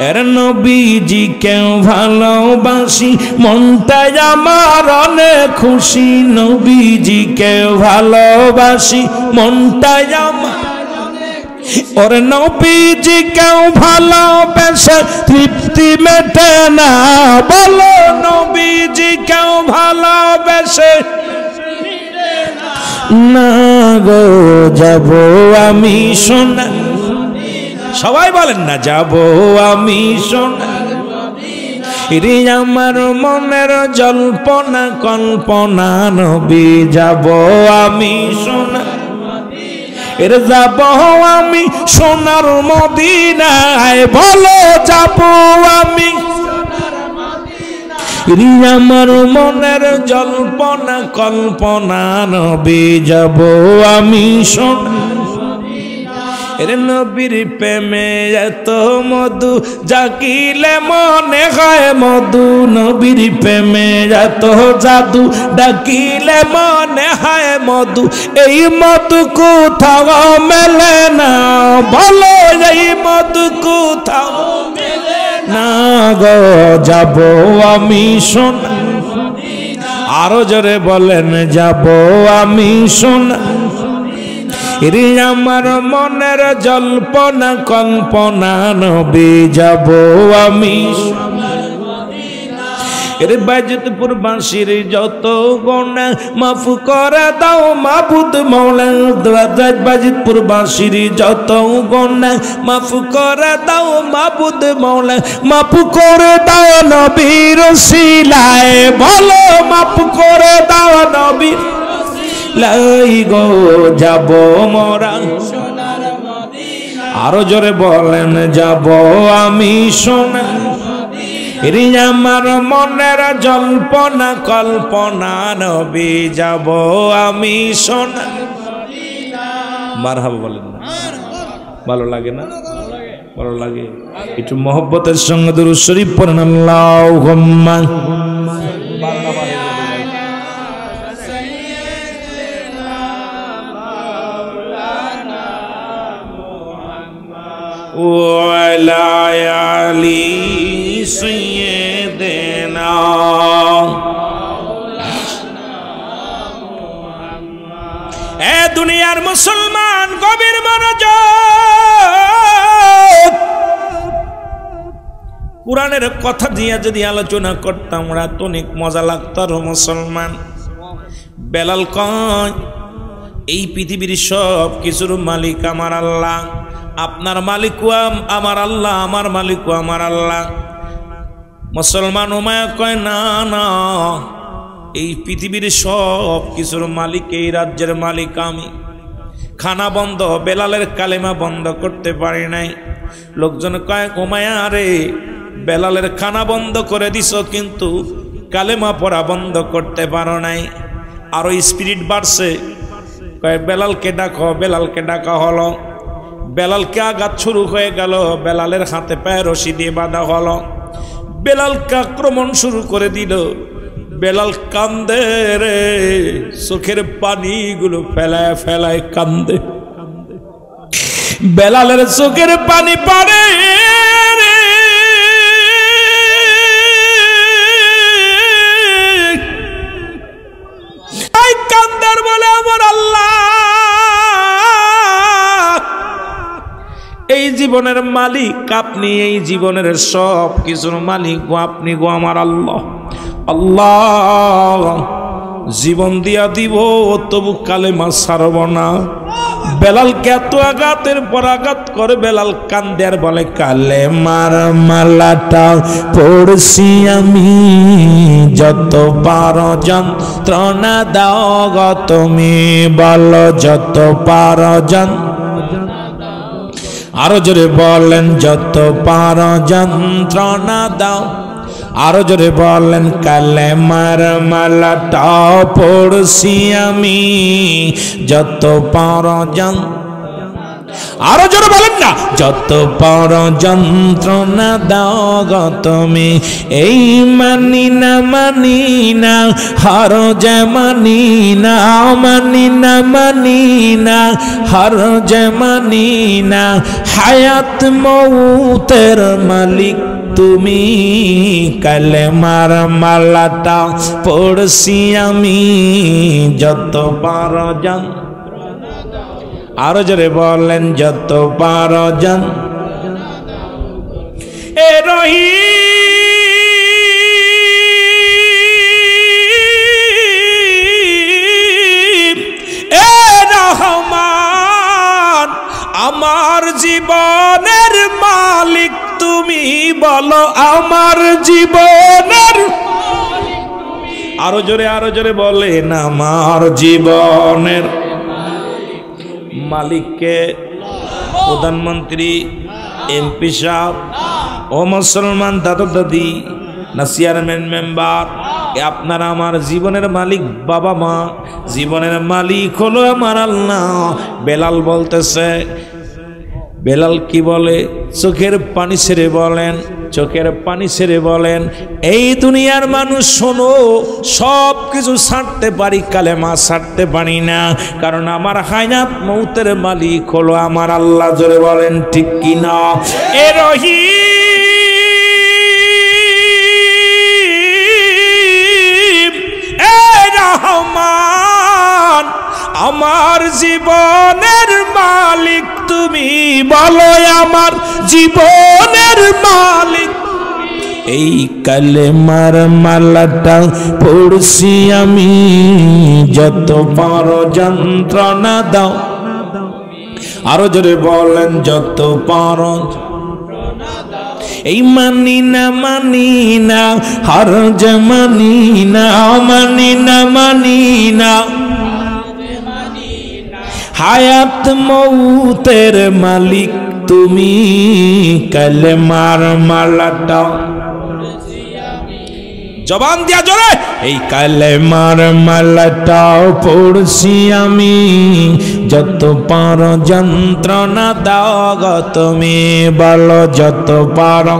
এর নবীজি কেউ ভালোবাসি, মনটাই আমার অনেক খুশি। নবীজি কেউ ভালোবাসি, মনটাই আমার। ওর নবীজি কেউ ভালোবেসে তৃপ্তি মেটে না, বলো নবীজি কেউ ভালোবেসে না গো যাব আমি সোনার, সবাই বলেন না, যাব আমি সোনার রে আমার মনের জল্পনা কল্পনা নবী, যাব আমি সোনার এর, যাব আমি সোনার মদিনায়, বলো যাব আমি রে আমার মনের জল্পনা কল্পনা নবী, যাব আমি সোনার এর, নবীর প্রেমে এত মধু জাগিলে মনে হয় মধু, নবীর প্রেমে এত জাদু ডাকিলে মনে হয় মধু, এই মধু কোথাও মেলে না, বলো এই মধু কোথাও মেলে না গো, যাব আমি সোনার, আরো জোরে বলেন যাব আমি সোনার রে আমার মনের জল্পনা কল্পনা নবী, যাব আমি এর, বাজিতপুর বাঁশির যত গোনা মাফ করে দাও মাবুদ মৌলা, বাজিতপুর বাঁশির যত গোনা মাফ করে দাও মাবুদ মৌলা, মাফ করে দাও নবীর ওসিলায়, বলো মাফ করে দাও নবীর লাই গো, যাব মোরা সোনার মদিনা, আরো জোরে বলেন যাব আমি সোনার রে আমার মনের জল্পনা কল্পনা নবী, যাব আমি সোনার মদিনা। মারহাবা বলেন না, ভালো লাগে না? ভালো লাগে, একটু মহব্বতের সঙ্গে দুরূদ শরীফ পড়েন, আল্লাহুম্মা وعلى آل سيدنا এ দুনিয়ার মুসলমান গভীর মনোযোগ, কোরআনের কথা দিয়ে যদি আলোচনা করতাম রাত অনেক মজা লাগতো। আর মুসলমান বেলাল কয় এই পৃথিবীর সব কিছুর মালিক আমার আল্লাহ, আপনার মালিকও আমার আল্লাহ, আমার মালিকও আমার আল্লাহ। মুসলমান উমায়া কয় না না, এই পৃথিবীর সব কিছুর মালিক, এই রাজ্যের মালিক আমি। খানা বন্ধ, বেলালের কালেমা বন্ধ করতে পারি নাই। লোকজন কয় উমায়া রে, বেলালের খানা বন্ধ করে দিছ কিন্তু কালেমা পড়া বন্ধ করতে পারো নাই। আরো স্পিরিট বাড়ছে, কয় বেলালকে ডাকো, বেলালকে ডাকা হলো। বেলালকে আঘাত শুরু হয়ে গেল, বেলালের হাতে পায়ে রশি দিয়ে বাঁধা হলো। বেলালকে আক্রমণ শুরু করে দিল। বেলাল কান্দে রে, চোখের পানিগুলো ফেলায় ফেলায় কান্দে। বেলালের চোখের পানি পড়ে রে, কান্দার বলে আমার আল্লাহ, এই জীবনের মালিক আপনি, এই জীবনের সব কিছুর মালিক গো আপনি গো আমার আল্লাহ। আল্লাহ জীবন দিয়া দিব তবু কালেমা ছাড়ব না। বেলালকে এত আঘাতের পর আঘাত করে বেলাল কান্দে আর বলে কালেমার মালাটা পড়ছি আমি, যত পারো যন্ত্রণা দাও গো তুমি, বলো যত পারো আরো জোরে বলেন যত পারো যন্ত্রণা দাও, আরো জোরে বলেন কালেমার মালাটা পড়ছি আমি, যত পারো আরো জোরে বলেন না, যত পারো যন্ত্রণা দাও গো তুমি, এই মানি না হার যে মানি না, মানি না হার যে মানি না, হায়াত মৌতের মালিক তুমি, কালেমার মালাটা পড়ছি আমি, যত পারো আরো জোরে বলেন যত পারো এ রহিম, এ আমার জীবনের মালিক তুমি, বলো আমার জীবনের, আরো জোরে বলেন আমার জীবনের মালিককে? প্রধানমন্ত্রী, এমপি সাহেব, ও মুসলমান দাদা দাদি না চেয়ারম্যান মেম্বার, আপনারা আমার জীবনের মালিক বাবা মা, জীবনের মালিক হলো আমার আল্লাহ। বেলাল বলতেছে, বেলাল কি বলে? চোখের পানি ছেড়ে বলেন, চোখের পানি ছেড়ে বলেন, এই দুনিয়ার মানুষ শোনো, সব কিছু ছাড়তে পারি, কালেমা ছাড়তে পারি না, কারণ আমার হায়াত মৌতের মালিক হলো আমার আল্লাহ। জোরে বলেন ঠিক কিনা? এ রহিম, এ রহমান, আমার জীবনের মালিক তুমি, বলো আমার জীবনের মালিক। এই কালেমার মালাটা পড়ছি আমি, যত পারো যন্ত্রণা দাও। আরো জোরে বলেন, যত পারো। এই মানি না হর জমানি না, মানি না হায়াত মৌতের মালিক তুমি, কালেমার মালাটা জবান দিয়া জোরে, এই কালেমার মালাটা পড়ছি আমি, যত পারো যন্ত্রণা দাও গো তুমি, বলো যত পারো।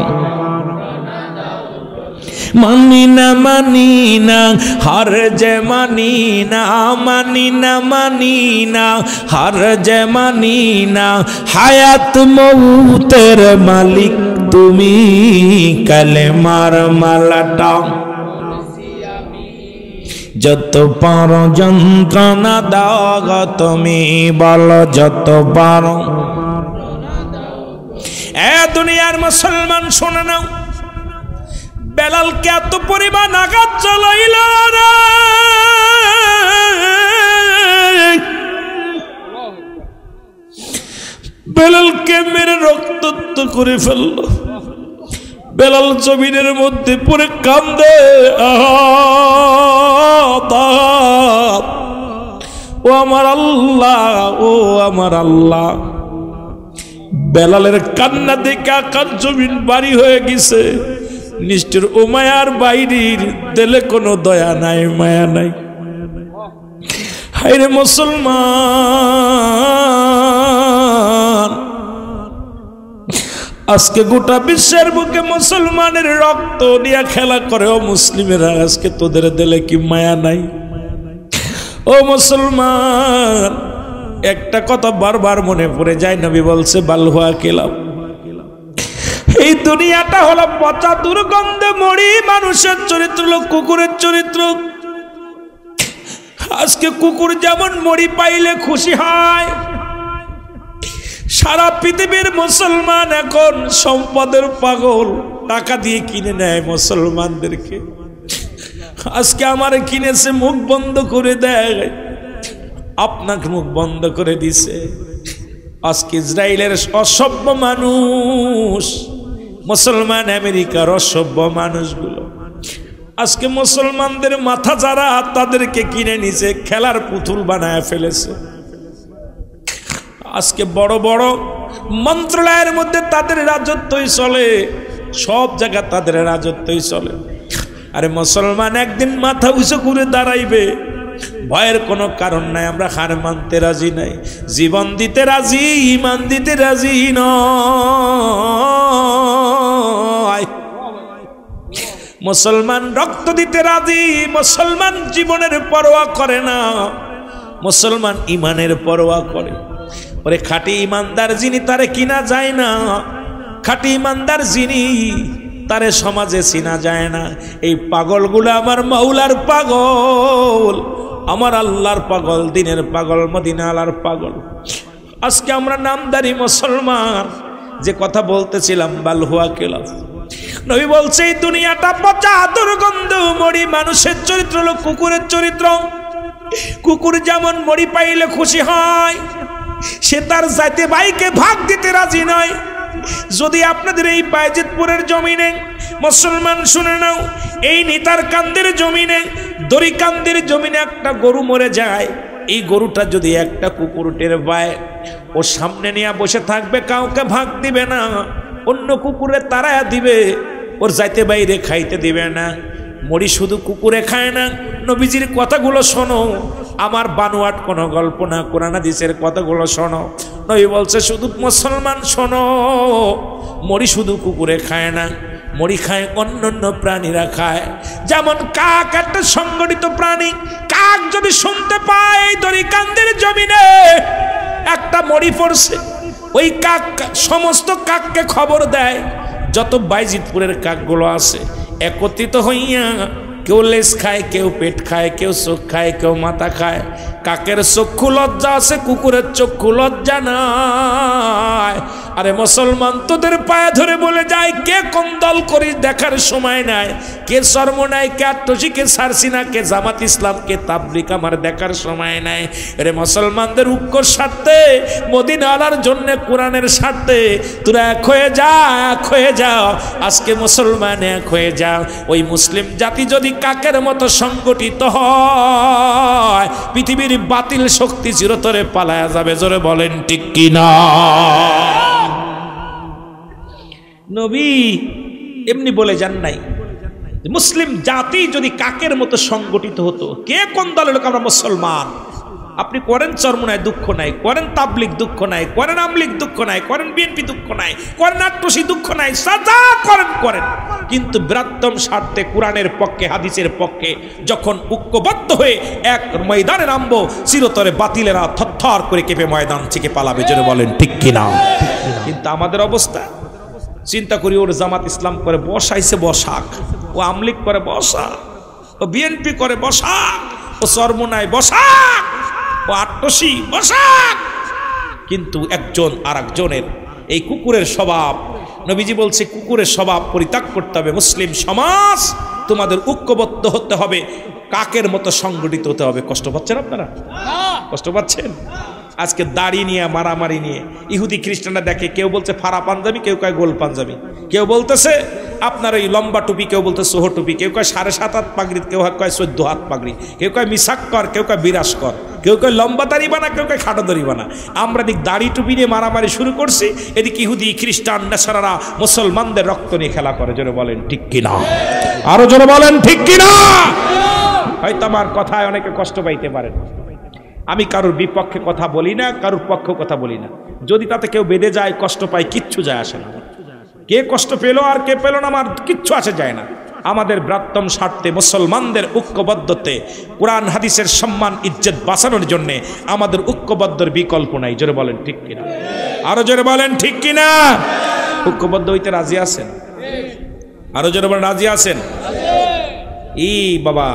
মানি না হর যে মানি না, মানি না হর যে মানি না, হায়াত মৌতের মালিক তুমি, কালেমার মালাটা যত পারো যন্ত্রণা দাও গো তুমি, বলো যত পারো। এ দুনিয়ার মুসলমান শুনে নাও, বেলালকে এত পরিমাণ আঘাত চালাইল রে, বেলালকে মেরে রক্তাক্ত করে ফেলল। বেলাল জমিনের মধ্যে পড়ে কান্দে, ও আমার আল্লাহ, ও আমার আল্লাহ। বেলালের কান্না দেখে আকাশ জমিন বাড়ি হয়ে গেছে। নিষ্ঠুর উমায়ার বাইরির দিলে কোনো দয়া নাই, মায়া নাই। হায়রে মুসলমান, আজকে গোটা বিশ্বের বুকে মুসলমানের রক্ত নিয়ে খেলা করে ও মুসলিমেরা, আজকে তোদের দিলে কি মায়া নাই? ও মুসলমান, একটা কথা বারবার মনে পড়ে যায়, নবী বলছে বালহুয়া কিলাব, এই দুনিয়াটা হলো পচা দুর্গন্ধে মরি মানুষের চরিত্র হলো কুকুরের চরিত্র। আজকে কুকুর যেমন মরি পাইলে খুশি হয়, সারা পৃথিবীর মুসলমান এখন সম্পদের পাগল, টাকা দিয়ে কিনে নেয় মুসলমানদেরকে। আজকে আমার কিনেছে, মুখ বন্ধ করে দেয়, আপনাকে মুখ বন্ধ করে দিছে। আজকে ইসরায়েলের অসভ্য মানুষ, মুসলমান আমেরিকার অসভ্য মানুষগুলো আজকে মুসলমানদের মাথা যারা, তাদেরকে কিনে নিছে, খেলার পুতুল বানায় ফেলেছে। আজকে বড় বড় মন্ত্রণালয়ের মধ্যে তাদের রাজত্বই চলে, সব জায়গা তাদের রাজত্বই চলে। আরে মুসলমান একদিন মাথা উঁচু করে দাঁড়াইবে, ভয়ের কোনো কারণ নাই। আমরা হার মানতে রাজি নাই, জীবন দিতে রাজি, ইমান দিতে রাজি নয়। মুসলমান রক্ত দিতে রাজি, মুসলমান জীবনের পরোয়া করে না, মুসলমান ইমানের পরোয়া করে। ওরে খাঁটি ইমানদার যিনি, তারে কিনা যায় না। খাঁটি ইমানদার যিনি, তারে সমাজে চিনা যায় না। এই পাগলগুলো আমার মাওলার পাগল, আমার আল্লাহর পাগল, দিনের পাগল, মদিনা আলার পাগল। আজকে আমরা নামদারি মুসলমান, যে কথা বলতেছিলাম বালহুয়া কিলাব, নবী বলছে এই দুনিয়াটা পচা দুর্গন্ধ মরি মানুষের চরিত্র হলো কুকুরের চরিত্র। কুকুর যেমন মরি পাইলে খুশি হয়, সে তার জাতে ভাইকে ভাগ দিতে রাজি নয়। যদি আপনাদের এই বাইজিতপুরের জমিনে মুসলমান শুনে নাও, এই নিতার কান্দের জমিনে, দড়িকান্দের জমিনে একটা গরু মরে যায়, এই গরুটা যদি একটা কুকুর টের পায়, ও সামনে নিয়ে বসে থাকবে, কাউকে ভাগ দিবে না, অন্য কুকুরে তাড়ায়া দিবে, ওর যাইতে বাইরে খাইতে দিবে না। মরি শুধু কুকুরে খায় না, নবীজির কথাগুলো শোনো, আমার বানোয়াট কোনো গল্প না, কোরআন হাদিসের কথাগুলো শোনো। নবী বলছে শুধু মুসলমান শোনো, মরি শুধু কুকুরে খায় না, মরি খায় অন্যান্য প্রাণীরা খায়। যেমন কাক একটা সংগঠিত প্রাণী, কাক যদি শুনতে পায় এই দড়িকান্দের জমিনে একটা মরি পড়ছে, ওই কাক সমস্ত কাককে খবর দেয়। যত বাইজিতপুরের কাকগুলো আছে একত্রিত হইয়া, কেউ লেজ খায়, কেউ পেট খায়, কেউ চোখ খায়, কেউ মাথা খায়। কাকের চক্ষু লজ্জা আছে, কুকুরের চক্ষু লজ্জা নাই। আরে মুসলমান তোদের পায়ে ধরে বলে যায়, কে কোন দল করিস দেখার সময় নাই, কে চরমনাই, কে আট্টসি, কে সারসিনা, কে জামাত ইসলাম, কে তাবলিগ, আমার দেখার সময় নাই। আরে মুসলমানদের ঐক্যর স্বার্থে, মদিনা আলার জন্য, কোরআনের স্বার্থে তোরা এক হয়ে যা, এক হয়ে যাও। আজকে মুসলমান এক হয়ে যাও। ওই মুসলিম জাতি যদি কাকের মতো সংগঠিত হয়, পৃথিবীর বাতিল শক্তি চিরতরে পালায়া যাবে। জোরে বলেন ঠিক কিনা? নবী এমনি বলে যান নাই, মুসলিম জাতি যদি কাকের মতো সংগঠিত হতো, কে কোন দলের লোক, আমরা মুসলমান। আপনি করেন চরমনায় দুঃখ নাই, করেন তাবলিগ দুঃখ নাই, করেন আমলিগ দুঃখ নাই, করেন বিএনপি দুঃখ নাই, করেন আট্টসি দুঃখ নাই, সাজা করেন করেন, কিন্তু বৃহত্তম স্বার্থে কোরআনের পক্ষে, হাদিসের পক্ষে যখন ঐক্যবদ্ধ হয়ে এক ময়দানে নামবো, চিরতরে বাতিলেরা থরথর করে কেঁপে ময়দান থেকে পালাবে। জোরে বলেন ঠিক কিনা? কিন্তু আমাদের অবস্থা চিন্তা করি, ওর জামাত ইসলাম করে বসাইছে বসাক, ও আমলিগ করে বসাক, ও বিএনপি করে বসাক, ও চরমনায় বসাক, ও আট্টসি বসাক, কিন্তু একজন আর একজনের এই কুকুরের স্বভাব। নবীজি বলছে কুকুরের স্বভাব পরিত্যাগ করতে হবে। মুসলিম সমাজ তোমাদের ঐক্যবদ্ধ হতে হবে, কাকের মতো সংগঠিত হতে হবে। কষ্ট পাচ্ছেন আপনারা? কষ্ট পাচ্ছেন? আজকে দাড়ি নিয়ে, মারামারি নিয়ে, ইহুদি খ্রিস্টানরা দেখে, কেউ বলছে ফাড়া পাঞ্জাবি, কেউ কয় গোল পাঞ্জাবি, কেউ বলতেছে আপনার ওই লম্বা টুপি, কেউ বলতে সোহ টুপি, কেউ কয় 7.5 হাত পাগড়ি, কেউ কয় 14 হাত পাগড়ি, কেউ কয় মিসাক কর, কেউ কয় বিরাস কর, কেউ কয় লম্বা দাড়ি বানা, কেউ কয় খাটো দাড়ি বানা। আমরা এদিক দাড়ি টুপি নিয়ে মারামারি শুরু করছি, এদিকে ইহুদি খ্রিস্টান নেসারারা মুসলমানদের রক্ত নিয়ে খেলা করে। জোরে বলেন ঠিক কিনা? আরো জোরে বলেন ঠিক কিনা? হয়তো আমার কথায় অনেকে কষ্ট পাইতে পারেন। আমি কারোর বিপক্ষে কথা বলি না, কারোর পক্ষে কথা বলি না। যদি তাতে কেউ বেঁধে যায়, কষ্ট পায়, কিচ্ছু যায় আসে না। কে কষ্ট পেল আর কে পেল না, আমার কিচ্ছু আসে যায় না। আমাদের বৃহত্তম স্বার্থে, মুসলমানদের ঐক্যবদ্ধতে, কোরআন হাদিসের সম্মান ইজ্জত বাঁচানোর জন্য আমাদের ঐক্যবদ্ধর বিকল্প নাই। জোরে বলেন ঠিক কিনা? আরো জোরে বলেন ঠিক কিনা? ঐক্যবদ্ধ হইতে রাজি আছেন? আরো জোরে বলেন রাজি আছেন? বাবা,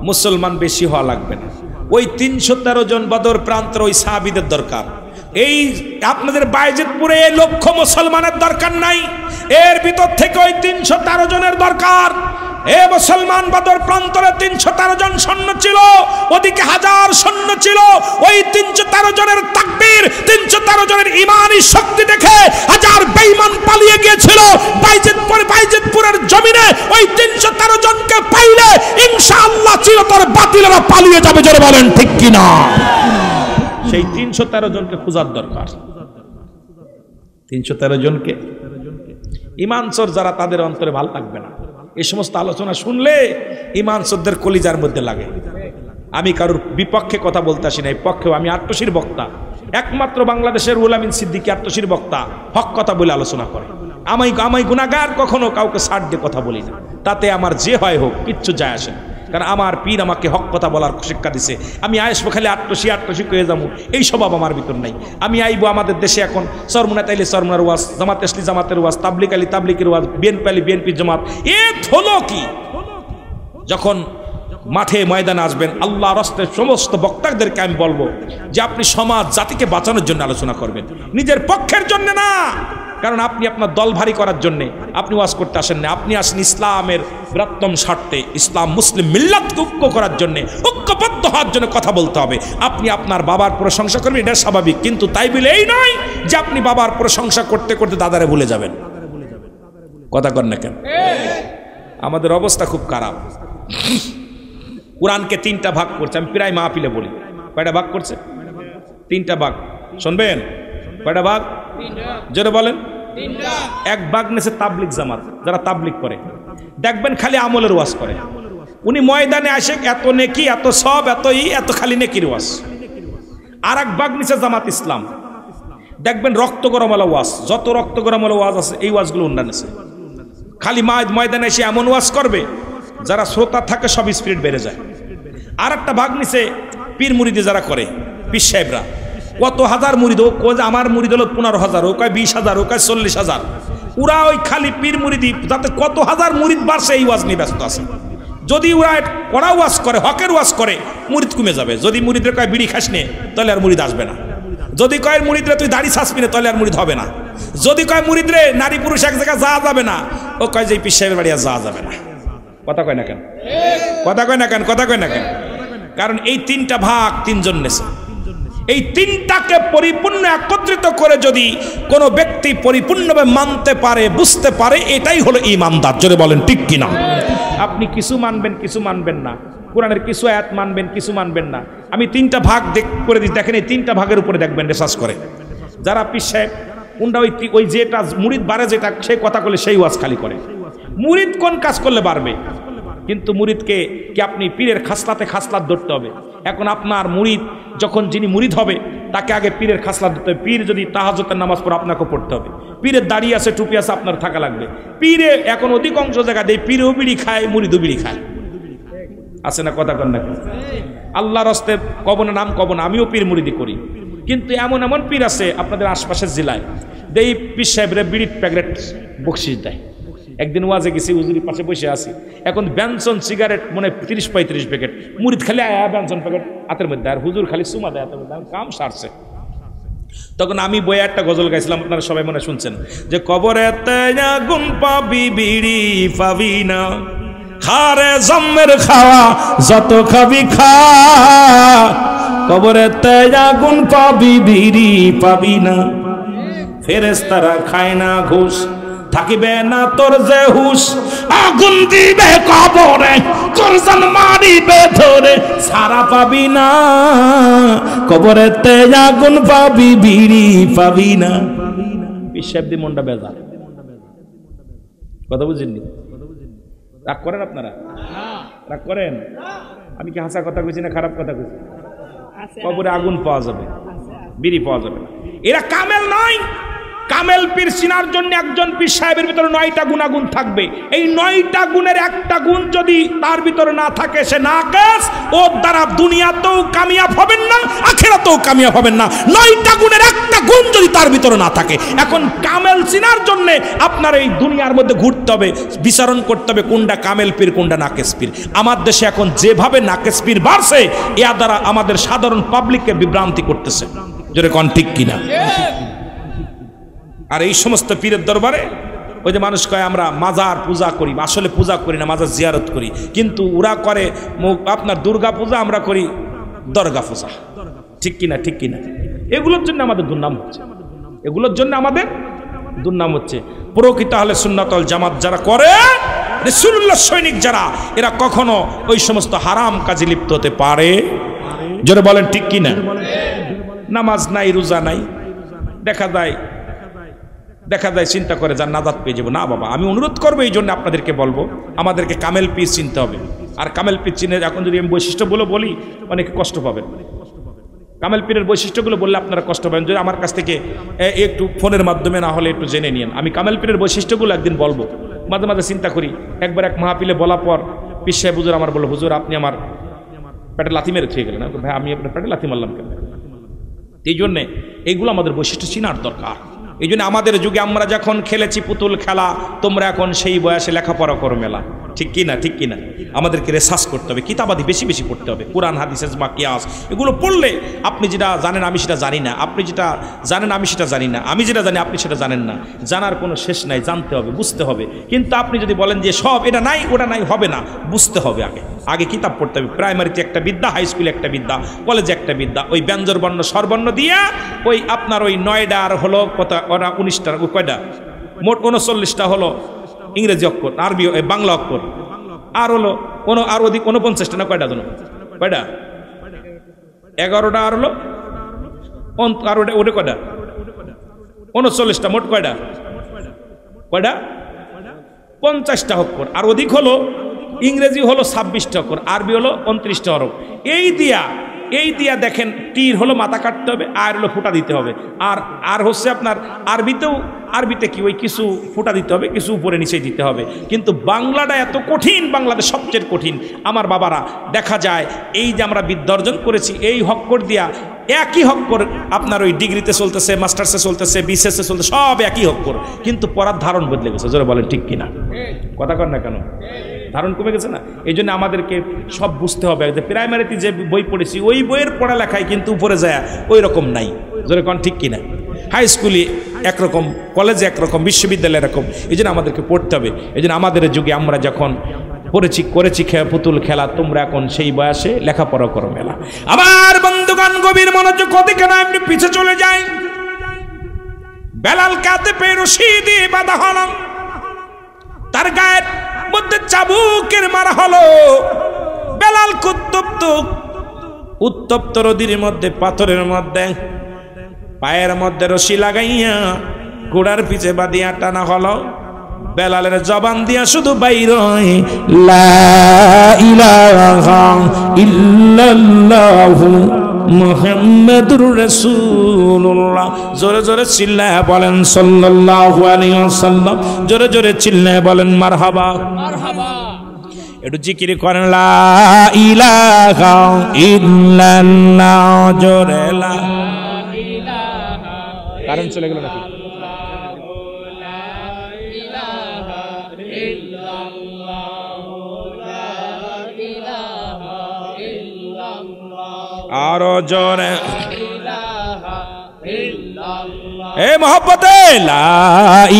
মুসলমান বেশি হওয়া লাগবে না, ওই 313 জন বদর প্রান্তের ওই সাহাবীদের দরকার। এই আপনাদের বাইজিতপুরে 1 লক্ষ মুসলমানের দরকার নাই, এর ভিতর থেকে ওই 313 জনের দরকার। এ মুসলমান বদর প্রান্তরে 313 জন সৈন্য ছিল, ওদিকে 1000 সৈন্য ছিল। ওই 313 জনের তাকবীর, 313 জনের ঈমানি শক্তি দেখে 1000 বেঈমান পালিয়ে গিয়েছিল। বাইজিতপুরের জমিনে ওই 313 জনকে পাইলে ইনশাআল্লাহ চিরতরে বাতিলেরা পালিয়ে যাবে। জোরে বলেন ঠিক কিনা? সেই 313 জনকে খোঁজার দরকার। 313 জনকে ঈমান চোর যারা, তাদের অন্তরে ভালো লাগবে না। এই সমস্ত আলোচনা শুনলে ঈমান চোরদের কলিজার মধ্যে লাগে। আমি কারোর বিপক্ষে কথা বলতে আসি না, এই পক্ষেও। আমি আট্টসির বক্তা, একমাত্র বাংলাদেশের রুহুল আমিন সিদ্দিকী আট্টসির বক্তা, হক কথা বলে আলোচনা করে। আমি গুনাহগার, কখনো কাউকে ছাড় দিয়ে কথা বলি না। তাতে আমার যে হয় হোক, কিচ্ছু যায় আসে না, কারণ আমার পীর আমাকে হক কথা বলার শিক্ষা দিছে। আমি আসবো খালি আট্টসি কয়ে যাবো, এই স্বভাব আমার ভিতর নাই। আমি আইবো, আমাদের দেশে এখন চরমুনা তাইলে চরমুনার ওয়াজ, জামাত আসলি জামাতের ওয়াজ, তাবলিগ আলী তাবলিগের ওয়াজ, বিএনপি আলী বিএনপির জামাত। হলো কি, যখন মাঠে ময়দানে আসবেন, আল্লাহ রাস্তায় সমস্ত বক্তাদেরকে আমি বলবো যে আপনি সমাজ জাতিকে বাঁচানোর জন্য আলোচনা করবেন, নিজের পক্ষের জন্য না। কারণ আপনি আপনার দল ভারী করার জন্যে আপনি ওয়াজ করতে আসেন না, আপনি আসেন ইসলামের বৃহত্তম স্বার্থে, ইসলাম মুসলিম মিল্লাতকে ঐক্য করার জন্যে, ঐক্যবদ্ধ হওয়ার জন্য কথা বলতে হবে। আপনি আপনার বাবার প্রশংসা করবেন, এটা স্বাভাবিক, কিন্তু তাই বলে এই নয় যে আপনি বাবার প্রশংসা করতে করতে দাদারে ভুলে যাবেন। কথা কর না কেন? আমাদের অবস্থা খুব খারাপ। কোরআনকে 3টা ভাগ করছে, আমি প্রায় মাহফিলে বলি। কয়টা ভাগ করছে? 3টা ভাগ। শুনবেন কয়টা ভাগ? জোরে বলেন। এক ভাগ নেছে তাবলিগ জামাত, যারা তাবলিগ করে, দেখবেন খালি আমলের ওয়াজ করে। উনি ময়দানে আসে এত নেকি, এত সব, এত খালি নেকির ওয়াজ। আর এক ভাগ নিচে জামাত ইসলাম, দেখবেন রক্ত গরমালা ওয়াজ, যত রক্ত গরমালা ওয়াজ আছে এই ওয়াজগুলো উন্ডা নেছে। খালি ময়দানে এসে এমন ওয়াজ করবে যারা শ্রোতা থাকে সব স্পিরিট বেড়ে যায়। আর একটা ভাগ নিচে পীর মুরিদি যারা করে, পীর সাহেবরা, কত হাজার মুরিদ, ও কয় আমার মুরিদ হলো 15,000, ও কয় 20,000, ও কয় 40,000। ওরা ওই খালি পীর মুরিদি যাতে কত হাজার মুরিদ বাড়ছে এই ওয়াজ নিয়ে ব্যস্ত আছে। যদি ওরা কড়া ওয়াজ করে, হকের ওয়াজ করে, মুরিদ কমে যাবে। যদি মুরিদের কয় বিড়ি খাস নে, তাহলে আর মুরিদ আসবে না। যদি কয় মুরিদরে তুই দাড়ি ছাসবি না, তাহলে আর মুরিদ হবে না। যদি কয় মুরিদরে নারী পুরুষ এক জায়গায় যাওয়া যাবে না, ও কয় যে পীর সাহেবের বাড়ি আর যাওয়া যাবে না। কথা কয় না কেন? কথা কয় না কেন? কথা কয় না কেন? কারণ এই 3টা ভাগ 3 জন নেছে। এই 3টাকে পরিপূর্ণ একত্রিত করে যদি কোনো ব্যক্তি পরিপূর্ণভাবে মানতে পারে, বুঝতে পারে, এটাই হলো ঈমানদার। জোরে বলেন ঠিক কিনা? আপনি কিছু মানবেন, কিছু মানবেন না, কোরআনের কিছু আয়াত মানবেন, কিছু মানবেন না। আমি 3টা ভাগ করে দিই, দেখেন এই 3টা ভাগের উপরে দেখবেন রিসার্চ করে যারা পীর সাহেব, কোনটা ওই যেটা মুরিদ বাড়ে, যেটা সেই কথা করলে সেই ওয়াজ খালি করে। মুরিদ কোন কাজ করলে বাড়বে? কিন্তু মুরিদকে কি আপনি পীরের খাসলাত ধরতে হবে। এখন আপনার মুরিদ যখন যিনি মুরিদ হবে তাকে আগে পীরের খাসলাত ধরতে হবে। পীর যদি তাহাজ্জুদের নামাজ পড়ে আপনাকে পড়তে হবে। পীরের দাড়ি আছে, টুপি আছে, আপনার থাকা লাগবে। পীরে এখন অধিকাংশ জায়গা দেয় পীরও বিড়ি খায়, মুরিদও বিড়ি খায়, আছে না? কথা কন না? আল্লাহর হস্তে কব না, নাম কব না, আমিও পীর মুরিদি করি, কিন্তু এমন এমন পীর আছে আপনাদের আশপাশের জেলায়, এই পীর সাহেবরা বিড়ির প্যাকেট বকশিস দেয়। একদিন ওয়াজে গেছি, হুজুরির পাশে বসে আছি, এখন বেনসন সিগারেট মনে 30-35 প্যাকেট, মুরিদ খালি বেনসন প্যাকেট হাতের মধ্যে, আর হুজুর খালি সুমা দেয় হাতের মধ্যে, কাম সারছে। তখন আমি বইয়ে একটা গজল গাইছিলাম, আপনারা সবাই মনে শুনছেন, যে কবরেতে আগুন পাবি বিড়ি পাবি না, খারে জম্মের খাওয়া যত খাবি খা, কবরেতে আগুন পাবি বিড়ি পাবি না, ফেরেশতারা খায় না ঘুষ, থাকিবে না তোর যে হুশ, আগুন দিবে কবরে, তোর জান মারিবে ধরে, সারা পাবি না, কবরেতে আগুন পাবি বিড়ি পাবি না। পিসাবদি মনটা বেজার। কথা বুঝেননি? রাগ করেন আপনারা? রাগ করেন? আমি কি হাসা কথা কইছি না খারাপ কথা কইছি? কবরে আগুন পাওয়া যাবে, বিড়ি পাওয়া যাবে না। এরা কামেল নয়। কামেল পীর চিনার জন্য একজন পীর সাহেবের ভিতরে 9টা গুণাগুণ থাকবে। এই 9টা গুণের একটা গুণ যদি তার ভিতরে না থাকে, সে নাকেস, ওর দ্বারা দুনিয়াতেও কামিয়াব হবেন না, আখিরাতেও কামিয়াব হবেন না। 9টা গুণের একটা গুণ যদি তার ভিতরে না থাকে। এখন কামেল চিনার জন্য আপনার এই দুনিয়ার মধ্যে ঘুরতে হবে, বিচারণ করতে হবে কোনটা কামেল পীর, কোনটা নাকেস পীর। আমার দেশে এখন যেভাবে নাকেস পীর বাড়ছে, এর দ্বারা আমাদের সাধারণ পাবলিককে বিভ্রান্তি করতেছে। জোরে কোন ঠিক কিনা? আর এই সমস্ত পীরের দরবারে ওই যে মানুষ কয় আমরা মাজার পূজা করি, আসলে পূজা করি না, মাজার জিয়ারত করি। কিন্তু ওরা করে আপনার দুর্গা পূজা, আমরা করি দরগা পূজা। ঠিক কিনা? ঠিক কিনা? এগুলোর জন্য আমাদের দুর্নাম হচ্ছে, এগুলোর জন্য আমাদের দুর্নাম হচ্ছে। প্রকৃত আহলে সুন্নাত ওয়াল জামাত যারা করে, রাসূলুল্লাহ সৈনিক যারা, এরা কখনো ওই সমস্ত হারাম কাজে লিপ্ত হতে পারে। জোরে বলেন ঠিক কিনা? নামাজ নাই, রোজা নাই, দেখা যায় চিন্তা করে যার নাজাত পেয়ে যাবো। না বাবা, আমি অনুরোধ করবো, এই জন্য আপনাদেরকে বলবো, আমাদেরকে কামেল পীর চিনতে হবে। আর কামেল পীর চিনে এখন যদি আমি বৈশিষ্ট্যগুলো বলি, অনেকে কষ্ট পাবেন। কামেল পীরের বৈশিষ্ট্যগুলো বললে আপনারা কষ্ট পাবেন। যদি আমার কাছ থেকে একটু ফোনের মাধ্যমে না হলে একটু জেনে নিন। আমি কামেল পীরের বৈশিষ্ট্যগুলো একদিন বলবো। মাঝে মাঝে চিন্তা করি, একবার এক মাহফিলে বলার পর পীর সাহেব হুজুর আমার বলল, হুজুর আপনি আমার পেটে লাথি মেরে থুয়ে গেলেন। ভাই আমি আপনার পেটে লাথি মারলাম কেন? এই জন্যে এইগুলো আমাদের বৈশিষ্ট্য চিনার দরকার। এই জন্য আমাদের যুগে আমরা যখন খেলেছি পুতুল খেলা, তোমরা এখন সেই বয়সে লেখাপড়া করো মেলা। ঠিক কি না, ঠিক কি না? আমাদেরকে রিসার্চ করতে হবে, কিতাবাদি বেশি বেশি পড়তে হবে, কোরআন হাদিস ইজমা কিয়াস এগুলো পড়লে আপনি যেটা জানেন আমি সেটা জানি না, আপনি যেটা জানেন আমি সেটা জানি না, আমি যেটা জানি আপনি সেটা জানেন না, জানার কোনো শেষ নাই, জানতে হবে, বুঝতে হবে। কিন্তু আপনি যদি বলেন যে সব এটা নাই ওটা নাই, হবে না, বুঝতে হবে। আগে কিতাব পড়তে হবে। প্রাইমারিতে একটা বিদ্যা, হাই স্কুলে একটা বিদ্যা, কলেজে একটা বিদ্যা, ওই ব্যঞ্জন বর্ণ স্বরবর্ণ দিয়া ওই আপনার ওই 9টা আর হলো কত, ওরা 19টা, কয়টা মোট 39টা হলো ইংরেজি অক্ষর, আরবি বাংলা অক্ষর, আর হলো আর অধিক 49টা না কয়টা জানো, কয়টা 11টা, আর হলো আর ওটা কয়টা 39টা, মোট কয়টা 50টা অক্ষর, আর অধিক হলো ইংরেজি হলো 26টা অক্ষর, আরবি হলো 29টা হরফ। এই দিয়া দেখেন টির হলো মাথা কাটতে হবে, আর হলো ফুটা দিতে হবে, আর হচ্ছে আপনার আরবিতে কি ওই কিছু ফুটা দিতে হবে, কিছু উপরে নিচে দিতে হবে। কিন্তু বাংলাটা এত কঠিন, বাংলাদেশ সবচেয়ে কঠিন। আমার বাবারা দেখা যায় এই যে আমরা বিদ্যা অর্জন করেছি এই হক্কর দিয়া, একই হক্কর আপনার ওই ডিগ্রিতে চলতেছে, মাস্টার্সে চলতেছে, বিসিএসে চলতেছে, সব একই হক্কর, কিন্তু পড়ার ধারণ বদলে গেছে। জোরে বলেন ঠিক কিনা? কথা কর না কেন? ধারণ কমে গেছে না? এই জন্য আমাদেরকে সব বুঝতে হবে যে প্রাইমারিতে যে বই পড়েছি ওই বইয়ের পড়ালেখায় কিন্তু উপরে যায় ওই রকম নাই। জোরে কন ঠিক কিনা? হাই স্কুলে একরকম, কলেজে একরকম, বিশ্ববিদ্যালয়ে এরকম। এই জন্য আমাদেরকে পড়তে হবে। এই জন্য আমাদের যুগে আমরা যখন করেছি পুতুল খেলা, তোমরা এখন সেই বয়সে লেখাপড়া করো মেলা। আমার বন্ধুগণ গভীর মনোযোগ, ওদিকে না এমনি পিছে চলে যায়। বেলাল কাতে পেয়ে রশি দিয়ে বাঁধা হলো, তার গায়ের মধ্যে চাবুকের মারা হলো। বেলাল উত্তপ্ত নদীর মধ্যে, পাথরের মধ্যে পায়ের মধ্যে রশি লাগাইয়া ঘোড়ার পিছে বাঁধিয়া টানা হলো। বেলালের জবান দিয়া শুধু বাইর হয় লা ইলাহা ইল্লাল্লাহু মুহাম্মাদুর রাসূলুল্লাহ। জোরে জোরে চিল্লায় বলেন সাল্লাল্লাহু আলাইহি ওয়াসাল্লাম। জোরে জোরে চিল্লায় বলেন মারহাবা, মারহাবা। একটু জিকির করেন লা ইলাহা ইল্লাল্লাহ। জোরে লা ইলাহা, কারেন্ট চলে গেল নাকি? আরো জোরে এ মোহব্বতে লা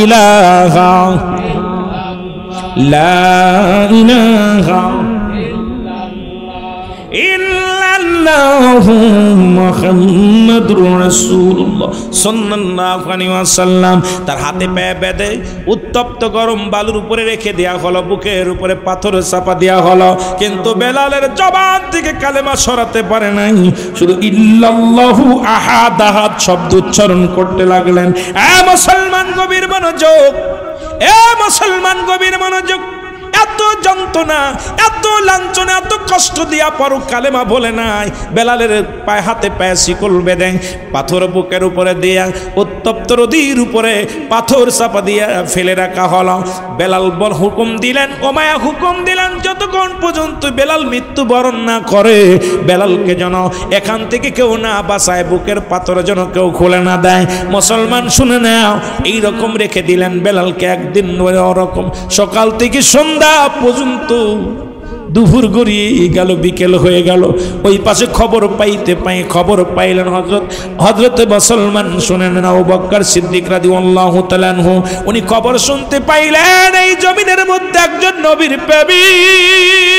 ইলাহা ইল্লাল্লাহু মুহাম্মাদুর রাসূলুল্লাহ সাল্লাল্লাহু আলাইহি ওয়াসাল্লাম। তার হাতে পায়ে বেঁধে উত্তপ্ত গরম বালুর উপরে রেখে দেয়া হলো, বুকের উপরে পাথর চাপা দেয়া হলো। কিন্তু বেলালের জবান থেকে কালেমা সরাতে পারে নাই, শুধু ইল্লাল্লাহু আহাদ আহাদ শব্দ উচ্চারণ করতে লাগলেন। এ মুসলমান গভীর মনোযোগ, এ মুসলমান গভীর মনোযোগ। এত যন্ত্রণা, এত লাঞ্ছনা, এত কষ্ট দিয়া পরও কালেমা বলে নাই। বেলালের পায়ে হাতে পায়ে শিকল বেঁধে পাথর বুকের উপরে দিয়া উত্তপ্ত নদীর উপরে পাথর চাপা দিয়া ফেলে রাখা হলো। বেলাল হুকুম দিলেন, ওমায়া হুকুম দিলেন, যতক্ষণ পর্যন্ত বেলাল মৃত্যুবরণ না করে, বেলালকে যেন এখান থেকে কেউ না বাঁচায়, বুকের পাথর যেন কেউ খুলে না দেয়। মুসলমান শুনে নাও, এইরকম রেখে দিলেন বেলালকে। একদিন ওরকম সকাল থেকে সন্ধ্যা পর্যন্ত, দুপুর গড়িয়ে গেল, বিকেল হয়ে গেল। ওই পাশে খবর পাইলেন হযরত মুসলমান শুনেন আবু বকর সিদ্দিক রাদিয়াল্লাহু তাআলা আনহু। উনি খবর শুনতে পাইলেন এই জমিনের মধ্যে একজন নবীর প্রেমিক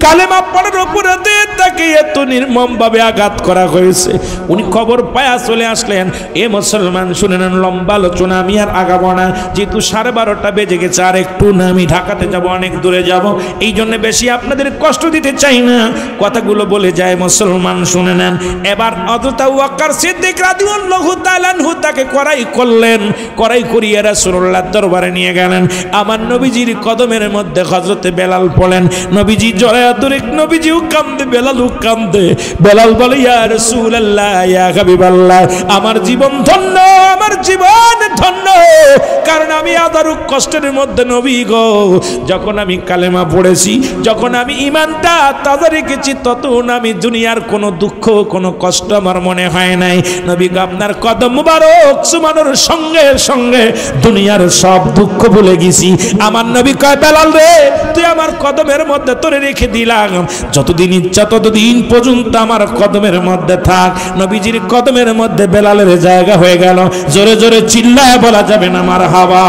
কালেমা পড়ার অপরাধে তাকে এত নির্মম ভাবে আঘাত করা হয়েছে। উনি খবর পায়া চলে আসলেন। এ মুসলমান শুনে নেন, লম্বা আলোচনা আমি আর আগাবো না, যেহেতু 12:30 বেজে গেছে, আর একটু না আমি ঢাকাতে যাব, অনেক দূরে যাব, এই জন্য বেশি আপনাদের কষ্ট দিতে চাই না, কথাগুলো বলে যায়। মুসলমান শুনে নেন। এবার হযরত আবু বকর সিদ্দিক রাদিয়াল্লাহু তাআলা আনহু তাকে কড়াই করলেন, কড়াই করিয়ে রাসূলুল্লাহর দরবারে নিয়ে গেলেন। আমার নবীজির কদমের মধ্যে হযরত বেলাল পড়লেন। নবীজি জড়ায়া দূরে নবীজিও কান্দে, বেলালও কান্দে। বেলাল বলে ইয়া রাসূলুল্লাহ, ইয়া হাবিবাল্লাহ, আমার জীবন ধন্য, আমার জীবন ধন্য, কারণ আমি আদারু কষ্টের মধ্যে নবী গো, যখন আমি কালেমা পড়েছি, যখন আমি ঈমানটা তাজা রেখেছি, তখন আমি দুনিয়ার কোনো দুঃখ, কোনো কষ্ট আমার মনে হয় নাই। নবী গো, আপনার কদম মুবারক চুমানোর সঙ্গে সঙ্গে দুনিয়ার সব দুঃখ ভুলে গেছি। আমার নবী কয়, বেলাল রে, তুই আমার কদমের মধ্যে তোরে রেখে দিলাম, যতদিন ইচ্ছা ততদিন পর্যন্ত আমার কদমের মধ্যে থাক। নবীজির কদমের মধ্যে বেলালের জায়গা হয়ে গেল। জোরে জোরে চিল্লায় বলা যাবে না মারহাবা।